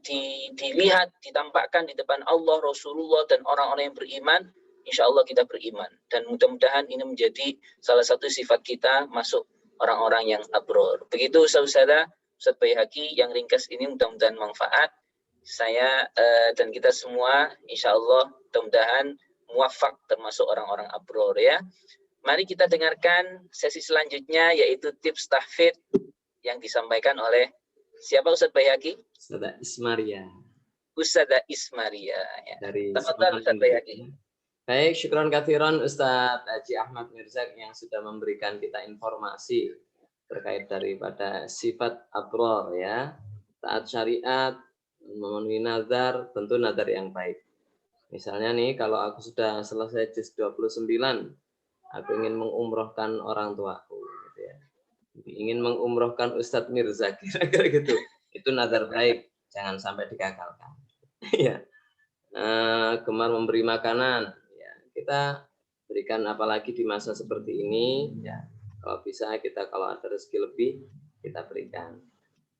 dilihat, ditampakkan di depan Allah, Rasulullah, dan orang-orang yang beriman, insya Allah kita beriman. Dan mudah-mudahan ini menjadi salah satu sifat kita masuk orang-orang yang abror. Begitu Ustazah, Ustaz Baihaqi, yang ringkas ini mudah-mudahan manfaat. Saya dan kita semua insya Allah mudah-mudahan muwafaq termasuk orang-orang abror ya. Mari kita dengarkan sesi selanjutnya, yaitu tips tahfidz yang disampaikan oleh siapa Ustaz Baihaqi?
Ustazah Ismaria.
Ustazah Ismaria ya.
Dari
Tafadhal Ustaz Baihaqi.
Baik, syukran katsiran Ustaz Haji Ahmad Mirzak yang sudah memberikan kita informasi terkait daripada sifat abror ya. Taat syariat, memenuhi nazar, tentu nazar yang baik. Misalnya nih, kalau aku sudah selesai juz 29, aku ingin mengumrohkan orang tuaku, gitu ya. Ingin mengumrohkan Ustadz Mirza, kira-kira gitu. Itu nazar baik, jangan sampai digagalkan. Ya, gemar memberi makanan, ya kita berikan, apalagi di masa seperti ini. Ya, kalau bisa kita, kalau ada rezeki lebih kita berikan.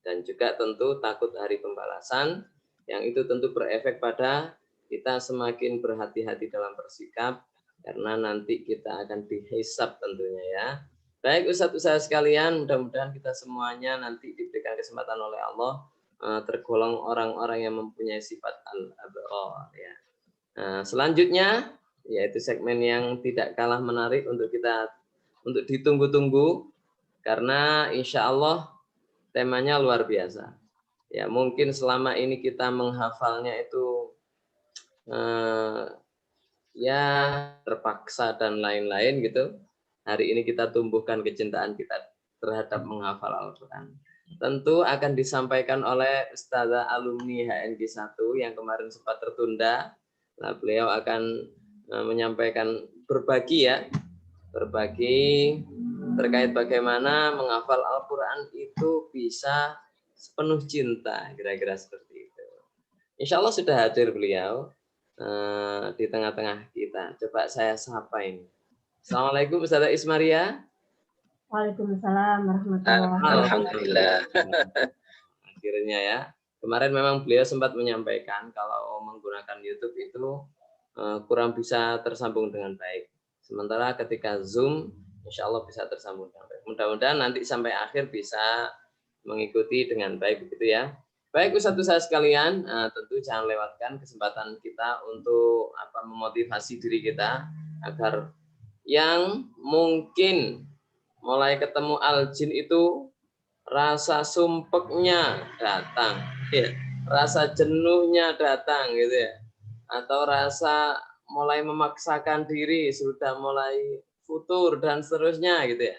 Dan juga tentu takut hari pembalasan, yang itu tentu berefek pada kita semakin berhati-hati dalam bersikap. Karena nanti kita akan dihisab tentunya ya. Baik Ustaz-Ustaz sekalian, mudah-mudahan kita semuanya nanti diberikan kesempatan oleh Allah tergolong orang-orang yang mempunyai sifat al-abror ya. Selanjutnya yaitu segmen yang tidak kalah menarik untuk ditunggu-tunggu, karena insya Allah temanya luar biasa. Ya, mungkin selama ini kita menghafalnya itu ya terpaksa dan lain-lain gitu. Hari ini kita tumbuhkan kecintaan kita terhadap menghafal Al-Quran. Tentu akan disampaikan oleh Ustazah alumni HNG 1 yang kemarin sempat tertunda. Nah, beliau akan menyampaikan berbagi terkait bagaimana menghafal Al-Quran itu bisa sepenuh cinta, kira-kira seperti itu. Insya Allah sudah hadir beliau di tengah-tengah kita. Coba saya sapa ini. Assalamualaikum Ustazah Ismaria.
Waalaikumsalam warahmatullahi wabarakatuh.
Alhamdulillah.
Akhirnya ya. Kemarin memang beliau sempat menyampaikan kalau menggunakan YouTube itu kurang bisa tersambung dengan baik. Sementara ketika Zoom, insya Allah bisa tersambung dengan baik. Mudah-mudahan nanti sampai akhir bisa mengikuti dengan baik, begitu ya. Baik Ustaz-Ustaz sekalian, tentu jangan lewatkan kesempatan kita untuk memotivasi diri kita agar yang mungkin mulai ketemu al-jin itu rasa sumpeknya datang, ya, rasa jenuhnya datang gitu ya, atau rasa mulai memaksakan diri, sudah mulai futur dan seterusnya gitu ya.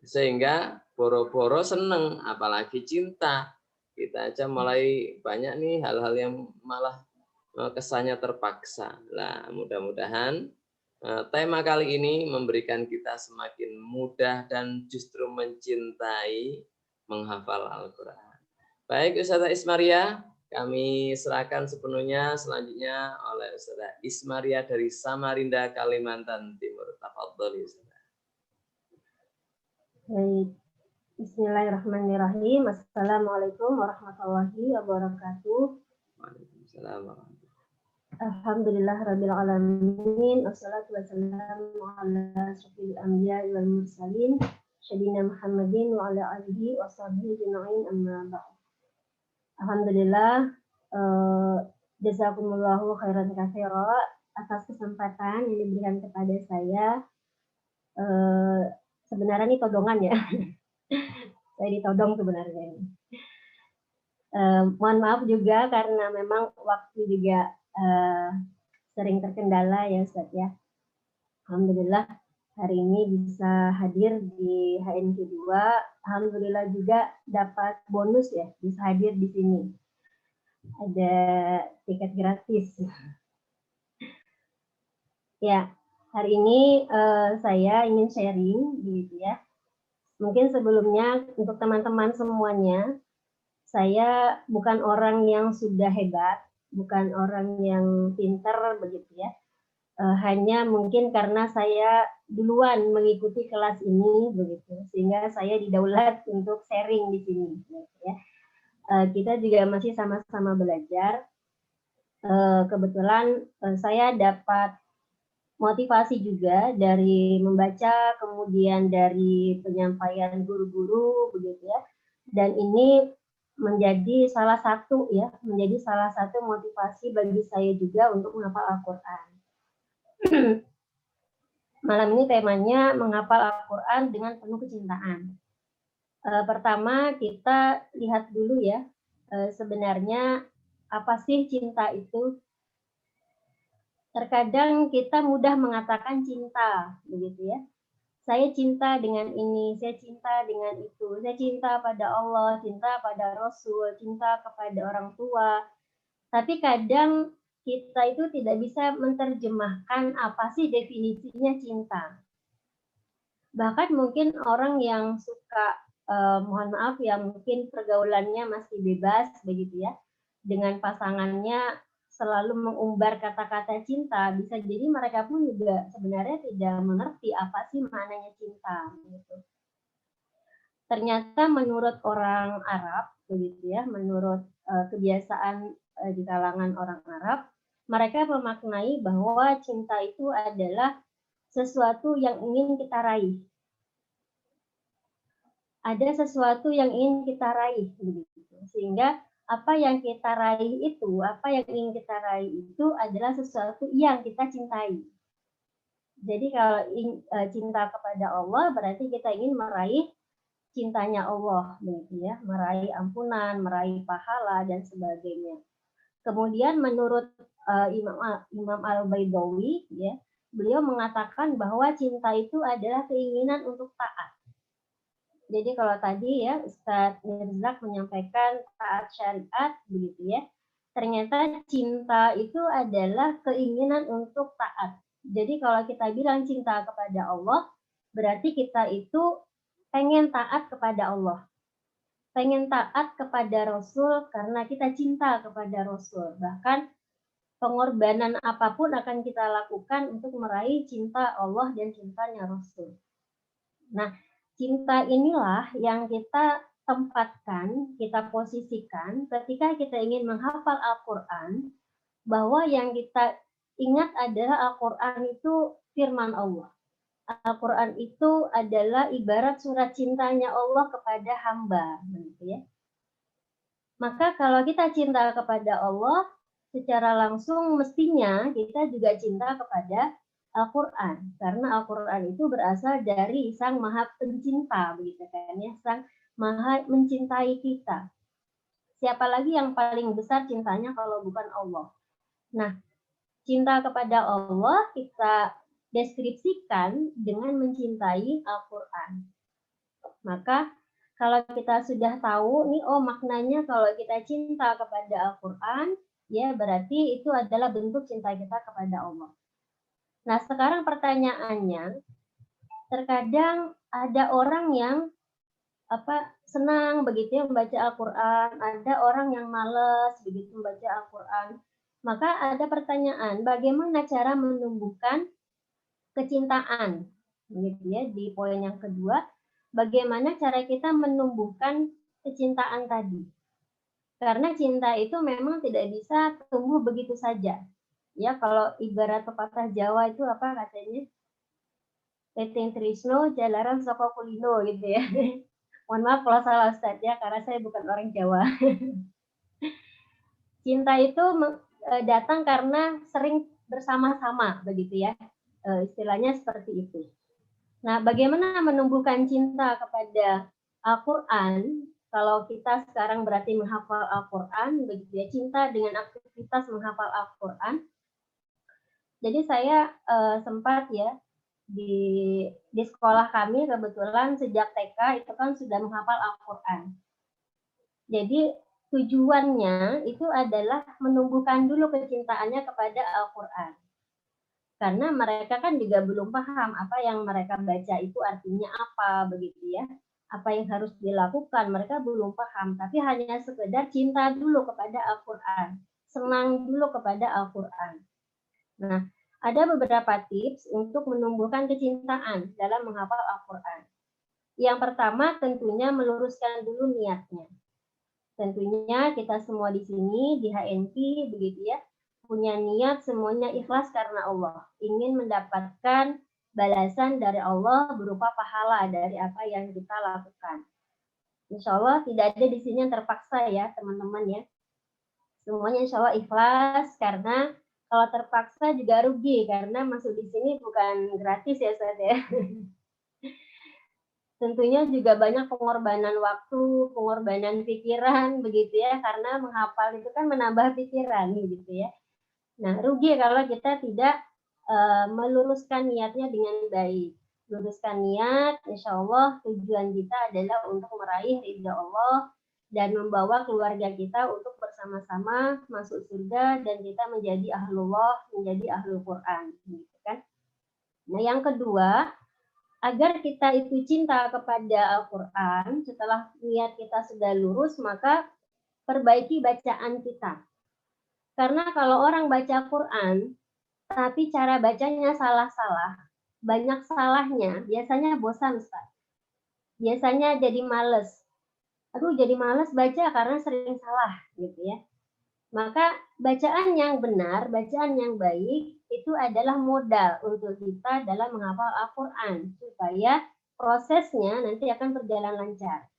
Sehingga boro-boro seneng, apalagi cinta. Kita aja mulai banyak nih hal-hal yang malah kesannya terpaksa. Nah, mudah-mudahan tema kali ini memberikan kita semakin mudah dan justru mencintai menghafal Al-Quran. Baik, Ustazah Ismaria, kami serahkan sepenuhnya selanjutnya oleh Ustazah Ismaria dari Samarinda, Kalimantan Timur. Tafadhol, Ustazah.
Baik. Bismillahirrahmanirrahim. Assalamualaikum warahmatullahi wabarakatuh.
Waalaikumsalam warahmatullahi.
Alhamdulillah rabbil alamin. Wassalatu wassalamu ala asyrofil anbiya'i wal mursalin sayyidina Muhammadin wa ala alihi washabbihi ajma'in, amma ba'd. Alhamdulillah, jazakumullahu khairan katsira atas kesempatan yang diberikan kepada saya. Sebenarnya ini todongan ya. Saya ditodong sebenarnya ini. Mohon maaf juga karena memang waktu juga sering terkendala ya Ustaz ya. Alhamdulillah hari ini bisa hadir di HNK 2. Alhamdulillah juga dapat bonus ya, bisa hadir di sini. Ada tiket gratis. Ya, hari ini saya ingin sharing gitu ya. Mungkin sebelumnya untuk teman-teman semuanya, saya bukan orang yang sudah hebat, bukan orang yang pintar begitu ya. Hanya mungkin karena saya duluan mengikuti kelas ini begitu, sehingga saya didaulat untuk sharing di sini gitu ya. Kita juga masih sama-sama belajar. Kebetulan saya dapat motivasi juga dari membaca, kemudian dari penyampaian guru-guru begitu ya. Dan ini menjadi salah satu motivasi bagi saya juga untuk menghafal Al-Quran. Malam ini temanya menghafal Al-Quran dengan penuh kecintaan. Pertama kita lihat dulu ya, sebenarnya apa sih cinta itu? Terkadang kita mudah mengatakan cinta, begitu ya. Saya cinta dengan ini, saya cinta dengan itu, saya cinta pada Allah, cinta pada Rasul, cinta kepada orang tua. Tapi kadang kita itu tidak bisa menerjemahkan apa sih definisinya cinta. Bahkan mungkin orang yang suka, mohon maaf ya, mungkin pergaulannya masih bebas begitu ya, dengan pasangannya selalu mengumbar kata-kata cinta, bisa jadi mereka pun juga sebenarnya tidak mengerti apa sih maknanya cinta. Gitu. Ternyata menurut orang Arab, begitu ya, menurut kebiasaan di kalangan orang Arab, mereka memaknai bahwa cinta itu adalah sesuatu yang ingin kita raih. Ada sesuatu yang ingin kita raih, begitu. Sehingga apa yang kita raih itu, apa yang ingin kita raih itu adalah sesuatu yang kita cintai. Jadi kalau cinta kepada Allah berarti kita ingin meraih cintanya Allah, begitu ya, meraih ampunan, meraih pahala dan sebagainya. Kemudian menurut Imam Al-Baidawi, ya, beliau mengatakan bahwa cinta itu adalah keinginan untuk taat. Jadi kalau tadi ya Ustaz Mirzak menyampaikan taat syariat begitu ya, ternyata cinta itu adalah keinginan untuk taat. Jadi kalau kita bilang cinta kepada Allah, berarti kita itu pengen taat kepada Allah. Pengen taat kepada Rasul karena kita cinta kepada Rasul. Bahkan pengorbanan apapun akan kita lakukan untuk meraih cinta Allah dan cintanya Rasul. Nah, cinta inilah yang kita tempatkan, kita posisikan ketika kita ingin menghafal Al-Quran, bahwa yang kita ingat adalah Al-Quran itu firman Allah. Al-Quran itu adalah ibarat surat cintanya Allah kepada hamba. Gitu ya. Maka kalau kita cinta kepada Allah, secara langsung mestinya kita juga cinta kepada Al-Quran, karena Al-Quran itu berasal dari Sang Maha Pencinta, begitu kan ya, Sang Maha mencintai kita. Siapa lagi yang paling besar cintanya kalau bukan Allah? Nah, Cinta kepada Allah kita deskripsikan dengan mencintai Al-Quran. Maka kalau kita sudah tahu nih, oh maknanya kalau kita cinta kepada Al-Quran, ya berarti itu adalah bentuk cinta kita kepada Allah. Nah sekarang pertanyaannya, terkadang ada orang yang senang begitu ya membaca Al-Quran, ada orang yang malas begitu membaca Al-Quran. Maka ada pertanyaan, bagaimana cara menumbuhkan kecintaan? Begitu ya, di poin yang kedua, bagaimana cara kita menumbuhkan kecintaan tadi? Karena cinta itu memang tidak bisa tumbuh begitu saja. Ya, kalau ibarat pepatah Jawa itu apa katanya? Peting Trisno, jalaran soko kulino gitu ya. Mohon maaf kalau salah Ustaz ya, karena saya bukan orang Jawa. Cinta itu datang karena sering bersama-sama begitu ya, istilahnya seperti itu. Nah, bagaimana menumbuhkan cinta kepada Al-Quran? Kalau kita sekarang berarti menghafal Al-Quran, begitu ya, cinta dengan aktivitas menghafal Al-Quran. Jadi saya sempat ya di sekolah kami kebetulan sejak TK itu kan sudah menghafal Al-Quran. Jadi tujuannya itu adalah menumbuhkan dulu kecintaannya kepada Al-Quran. Karena mereka kan juga belum paham apa yang mereka baca itu artinya apa, begitu ya. Apa yang harus dilakukan, mereka belum paham. Tapi hanya sekedar cinta dulu kepada Al-Quran. Senang dulu kepada Al-Quran. Nah, ada beberapa tips untuk menumbuhkan kecintaan dalam menghafal Al-Quran. Yang pertama tentunya meluruskan dulu niatnya. Tentunya kita semua di sini, di HNP, begitu ya, punya niat semuanya ikhlas karena Allah. Ingin mendapatkan balasan dari Allah berupa pahala dari apa yang kita lakukan. Insya Allah tidak ada di sini yang terpaksa ya, teman-teman ya. Semuanya insya Allah ikhlas, karena kalau terpaksa juga rugi, karena masuk di sini bukan gratis ya Ustaz ya. Tentunya juga banyak pengorbanan waktu, pengorbanan pikiran, begitu ya, karena menghafal itu kan menambah pikiran, gitu ya. Nah, rugi kalau kita tidak meluruskan niatnya dengan baik. Luruskan niat, insya Allah tujuan kita adalah untuk meraih ridha Allah dan membawa keluarga kita untuk bersama-sama masuk surga dan kita menjadi ahlullah, menjadi ahlul Quran, gitu kan. Nah, yang kedua, agar kita itu cinta kepada Al-Quran, setelah niat kita sudah lurus, maka perbaiki bacaan kita. Karena kalau orang baca Quran, tapi cara bacanya salah-salah, banyak salahnya, biasanya bosan, Ustaz. Biasanya jadi males. Aduh, jadi males baca karena sering salah, gitu ya. Maka bacaan yang benar, bacaan yang baik, itu adalah modal untuk kita dalam menghafal Al-Quran, supaya prosesnya nanti akan berjalan lancar.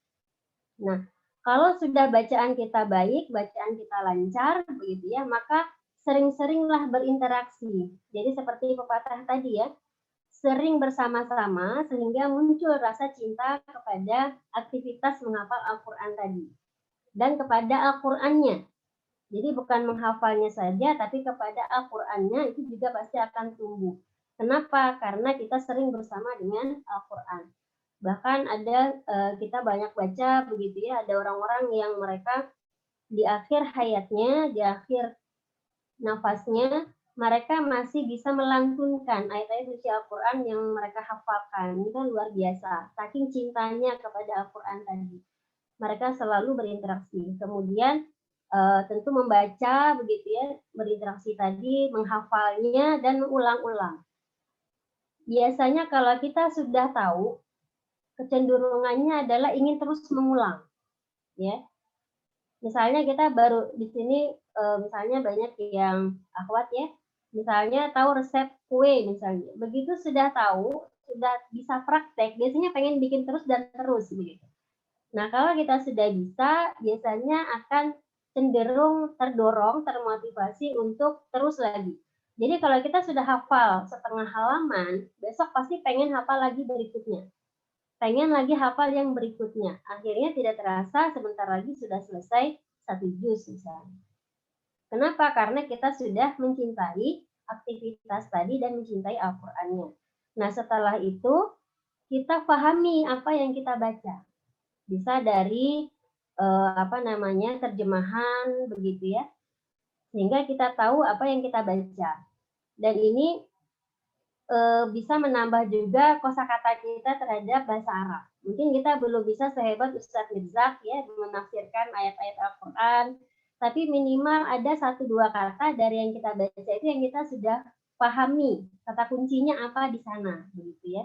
Nah, kalau sudah bacaan kita baik, bacaan kita lancar, begitu ya, maka sering-seringlah berinteraksi. Jadi seperti pepatah tadi ya, sering bersama-sama sehingga muncul rasa cinta kepada aktivitas menghafal Al-Quran tadi. Dan kepada Al-Qurannya. Jadi bukan menghafalnya saja, tapi kepada Al-Qurannya itu juga pasti akan tumbuh. Kenapa? Karena kita sering bersama dengan Al-Quran. Bahkan ada kita banyak baca begitu ya, ada orang-orang yang mereka di akhir hayatnya, di akhir nafasnya, mereka masih bisa melantunkan ayat-ayat suci Al-Quran yang mereka hafalkan. Ini kan luar biasa. Saking cintanya kepada Al-Quran tadi. Mereka selalu berinteraksi. Kemudian tentu membaca begitu ya, berinteraksi tadi, menghafalnya dan mengulang-ulang. Biasanya kalau kita sudah tahu, kecenderungannya adalah ingin terus mengulang, ya. Misalnya kita baru di sini, misalnya banyak yang akhwat ya, misalnya tahu resep kue misalnya, begitu sudah tahu, sudah bisa praktek, biasanya pengen bikin terus dan terus begitu. Nah kalau kita sudah bisa, biasanya akan cenderung terdorong, termotivasi untuk terus lagi. Jadi kalau kita sudah hafal setengah halaman, besok pasti pengen hafal lagi berikutnya. Pengen lagi hafal yang berikutnya. Akhirnya tidak terasa sebentar lagi sudah selesai 1 juz misalnya. Kenapa? Karena kita sudah mencintai aktivitas tadi dan mencintai Al-Qur'annya. Nah, setelah itu kita pahami apa yang kita baca. Bisa dari terjemahan begitu ya. Sehingga kita tahu apa yang kita baca. Dan ini bisa menambah juga kosakata kita terhadap bahasa Arab. Mungkin kita belum bisa sehebat Ustadz Mirzak ya menafsirkan ayat-ayat Al-Quran, tapi minimal ada 1-2 kata dari yang kita baca itu yang kita sudah pahami kata kuncinya apa di sana, begitu ya.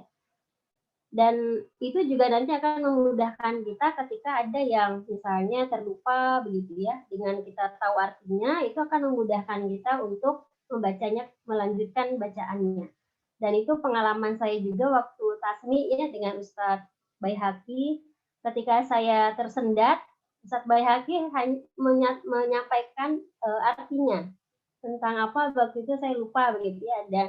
Dan itu juga nanti akan memudahkan kita ketika ada yang misalnya terlupa begitu ya, dengan kita tahu artinya itu akan memudahkan kita untuk membacanya, melanjutkan bacaannya. Dan itu pengalaman saya juga waktu tasmi ya dengan Ustadz Baihaqi, ketika saya tersendat, Ustadz Baihaqi menyampaikan artinya tentang apa waktu itu saya lupa begitu ya, ada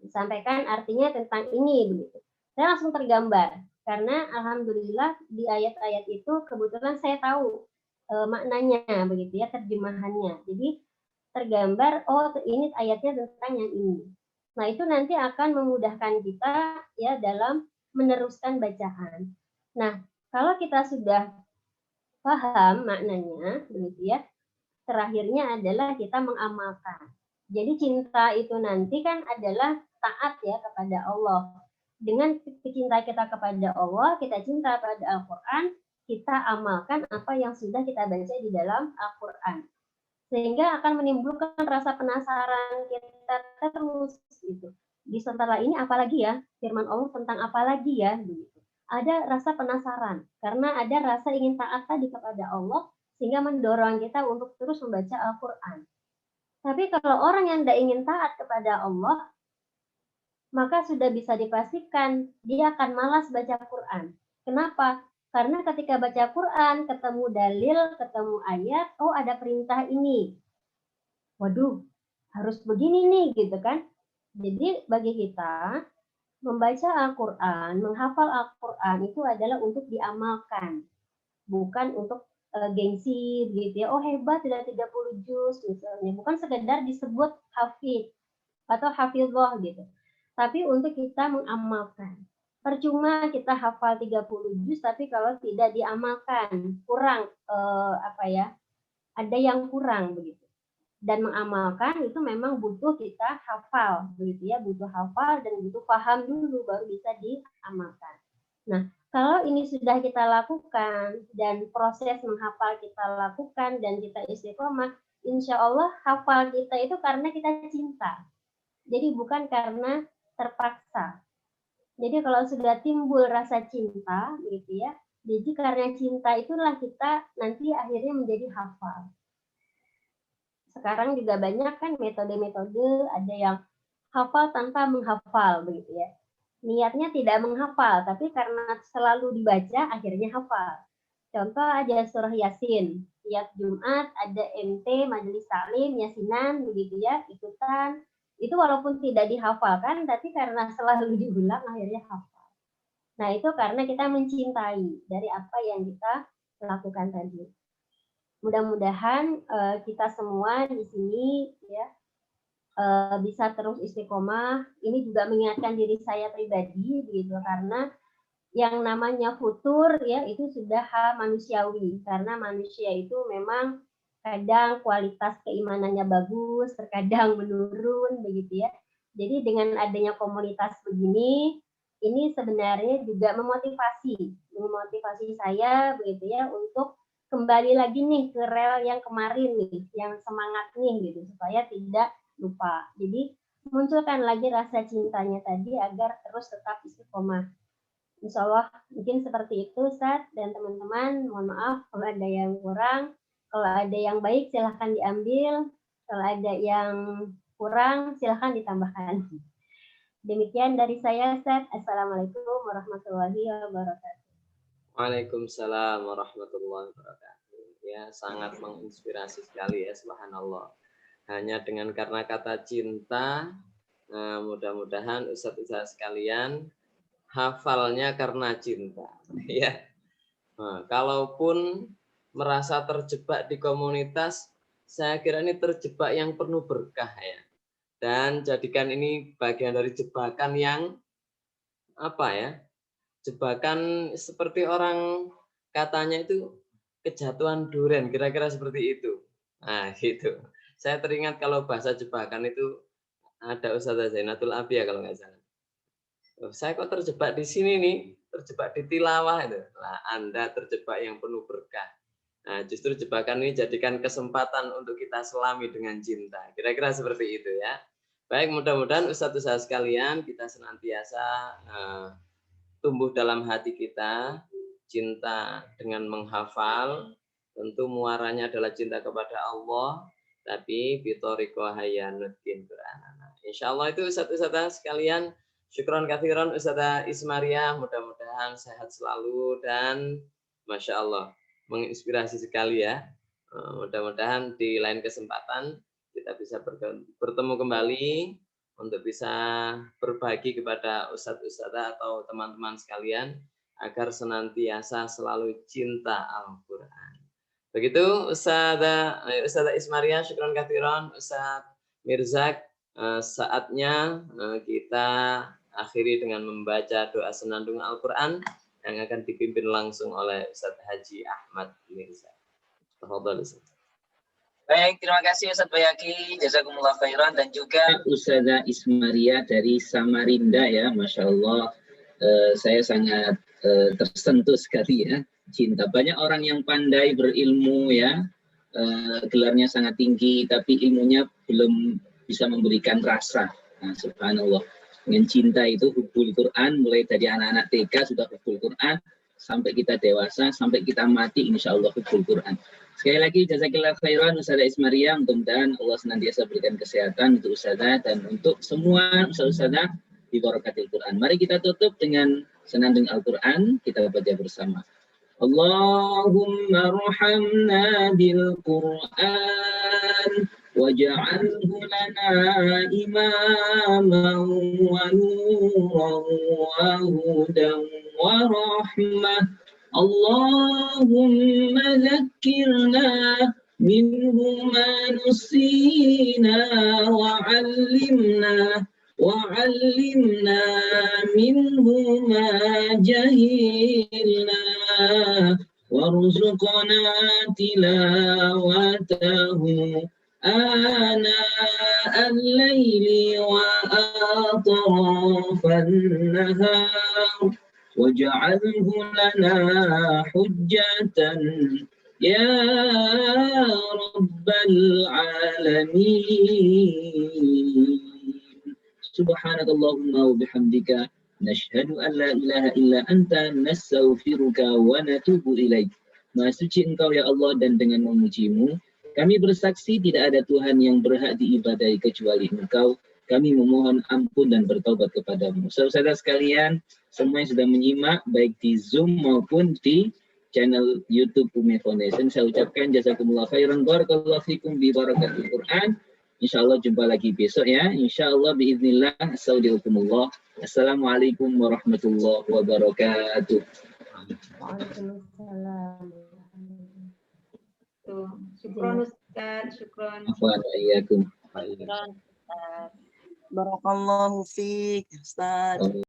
disampaikan artinya tentang ini begitu. Saya langsung tergambar karena alhamdulillah di ayat-ayat itu kebetulan saya tahu maknanya begitu ya, terjemahannya. Jadi tergambar oh ini ayatnya tentang yang ini. Nah, itu nanti akan memudahkan kita ya dalam meneruskan bacaan. Nah, kalau kita sudah paham maknanya begitu ya, terakhirnya adalah kita mengamalkan. Jadi cinta itu nanti kan adalah taat ya kepada Allah. Dengan cinta kita kepada Allah, kita cinta pada Al-Quran, kita amalkan apa yang sudah kita baca di dalam Al-Quran. Sehingga akan menimbulkan rasa penasaran kita terus gitu. Di setelah ini apalagi ya? Firman Allah tentang apa lagi ya? Begitu. Ada rasa penasaran karena ada rasa ingin taat tadi kepada Allah sehingga mendorong kita untuk terus membaca Al-Quran. Tapi kalau orang yang tidak ingin taat kepada Allah, maka sudah bisa dipastikan dia akan malas baca Quran. Kenapa? Karena ketika baca Quran, ketemu dalil, ketemu ayat, oh ada perintah ini. Waduh, harus begini nih, gitu kan. Jadi bagi kita, membaca Al-Quran, menghafal Al-Quran itu adalah untuk diamalkan. Bukan untuk gengsi, gitu ya. Oh hebat, sudah 30 juz, misalnya. Bukan sekedar disebut hafid atau hafizah, gitu. Tapi untuk kita mengamalkan. Percuma kita hafal 30 juz, tapi kalau tidak diamalkan, kurang, ada yang kurang, begitu. Dan mengamalkan itu memang butuh kita hafal, begitu ya, butuh hafal dan butuh paham dulu, baru bisa diamalkan. Nah, kalau ini sudah kita lakukan, dan proses menghafal kita lakukan, dan kita istiqomah, insya Allah hafal kita itu karena kita cinta. Jadi bukan karena terpaksa. Jadi kalau sudah timbul rasa cinta, gitu ya. Jadi karena cinta itulah kita nanti akhirnya menjadi hafal. Sekarang juga banyak kan metode-metode, ada yang hafal tanpa menghafal, begitu ya. Niatnya tidak menghafal, tapi karena selalu dibaca akhirnya hafal. Contoh aja surah Yasin. Tiap Jumat ada MT, majelis taklim, yasinan, begitu ya, ikutan. Itu walaupun tidak dihafalkan, tapi karena selalu diulang akhirnya hafal. Nah itu karena kita mencintai dari apa yang kita lakukan tadi. Mudah-mudahan kita semua di sini ya bisa terus istiqomah. Ini juga mengingatkan diri saya pribadi, begitu, karena yang namanya futur ya itu sudah hal manusiawi. Karena manusia itu memang kadang kualitas keimanannya bagus, terkadang menurun, begitu ya. Jadi dengan adanya komunitas begini, ini sebenarnya juga memotivasi saya, begitu ya, untuk kembali lagi nih ke rel yang kemarin nih, yang semangat nih, gitu, supaya tidak lupa. Jadi munculkan lagi rasa cintanya tadi agar terus tetap istiqomah. Insya Allah mungkin seperti itu, Ustaz dan teman-teman. Mohon maaf kalau ada yang kurang. Kalau ada yang baik silahkan diambil, kalau ada yang kurang silahkan ditambahkan. Demikian dari saya, Ustaz. Assalamualaikum warahmatullahi wabarakatuh.
Waalaikumsalam warahmatullahi wabarakatuh. Ya, sangat menginspirasi sekali ya, subhanallah. Hanya dengan karena kata cinta, mudah-mudahan ustaz-ustaz sekalian hafalnya karena cinta. Ya, kalaupun merasa terjebak di komunitas, saya kira ini terjebak yang penuh berkah ya. dan jadikan ini bagian dari jebakan yang apa ya? Jebakan seperti orang katanya itu kejatuhan durian, kira-kira seperti itu. Nah, gitu. Saya teringat kalau bahasa jebakan itu ada Ustazah Zainatul Abia kalau nggak salah. Saya kok terjebak di sini nih, terjebak di tilawah itu. Nah, Anda terjebak yang penuh berkah. Nah, justru jebakan ini jadikan kesempatan untuk kita selami dengan cinta. Kira-kira seperti itu ya. Baik, mudah-mudahan Ustaz-Ustaz sekalian kita senantiasa tumbuh dalam hati kita cinta dengan menghafal. Tentu muaranya adalah cinta kepada Allah, tapi bitoriko hayanuddin Qur'anana. Insyaallah itu Ustaz-Ustaz sekalian. Syukron katsiran Ustazah Ismaria, mudah-mudahan sehat selalu dan Masya Allah menginspirasi sekali ya. Mudah-mudahan di lain kesempatan kita bisa bertemu kembali untuk bisa berbagi kepada ustadz-ustadzah atau teman-teman sekalian agar senantiasa selalu cinta Al-Quran. Begitu Ustazah Ismaria, syukron katsiran. Ustadz Mirzak, saatnya kita akhiri dengan membaca doa senandung Al-Quran yang akan dipimpin langsung oleh Ustadz Haji Ahmad Mirza.
Baik, terima kasih Ustadz Bayaki, jazakumullah khairan, dan juga Ustazah Ismaria dari Samarinda ya, Masya Allah. Saya sangat tersentuh sekali ya, cinta. Banyak orang yang pandai berilmu ya, gelarnya sangat tinggi, tapi ilmunya belum bisa memberikan rasa. Nah, subhanallah. Dengan cinta itu hubbul Quran, mulai dari anak-anak TK sudah hubbul Quran, sampai kita dewasa, sampai kita mati, insya Allah hubbul Quran. Sekali lagi, jazakillah khairan Ustazah Ismaria, mudah-mudahan Allah senantiasa berikan kesehatan untuk Ustazah dan untuk semua Ustazah di barakatil Quran. Mari kita tutup dengan senandung Al-Quran, kita baca bersama. Allahumma rahamna bil Quran waj'alhu lana imaman wa nuran wa hudan wa rahmah. Allahumma zakkirna minhu ma nusina wa 'allimna minhu ma jahilna warzuqna tilawatahu ana al-layli wa atrafan nahar waj'alhu lana hujjatan ya rabbal alamin. Subhanakallahumma wa bihamdika nashhadu an la ilaha illa anta nastaghfiruka wa natubu ilaik. Maha suci Engkau ya Allah, dan dengan memujimu kami bersaksi tidak ada Tuhan yang berhak diibadahi kecuali Engkau. Kami memohon ampun dan bertaubat kepadamu. Saudara sekalian, semua yang sudah menyimak baik di Zoom maupun di channel YouTube Umi Foundation, saya ucapkan jazakumullah khairan, barakallahu fikum bi barakatil Quran. Insyaallah jumpa lagi besok ya. Insyaallah biiznillah. Assalamualaikum warahmatullahi wabarakatuh.
Waalaikumsalam.
Syukron Ustaz, syukron.
Waalaikumsalam.
Barakallahu fiik, Ustaz.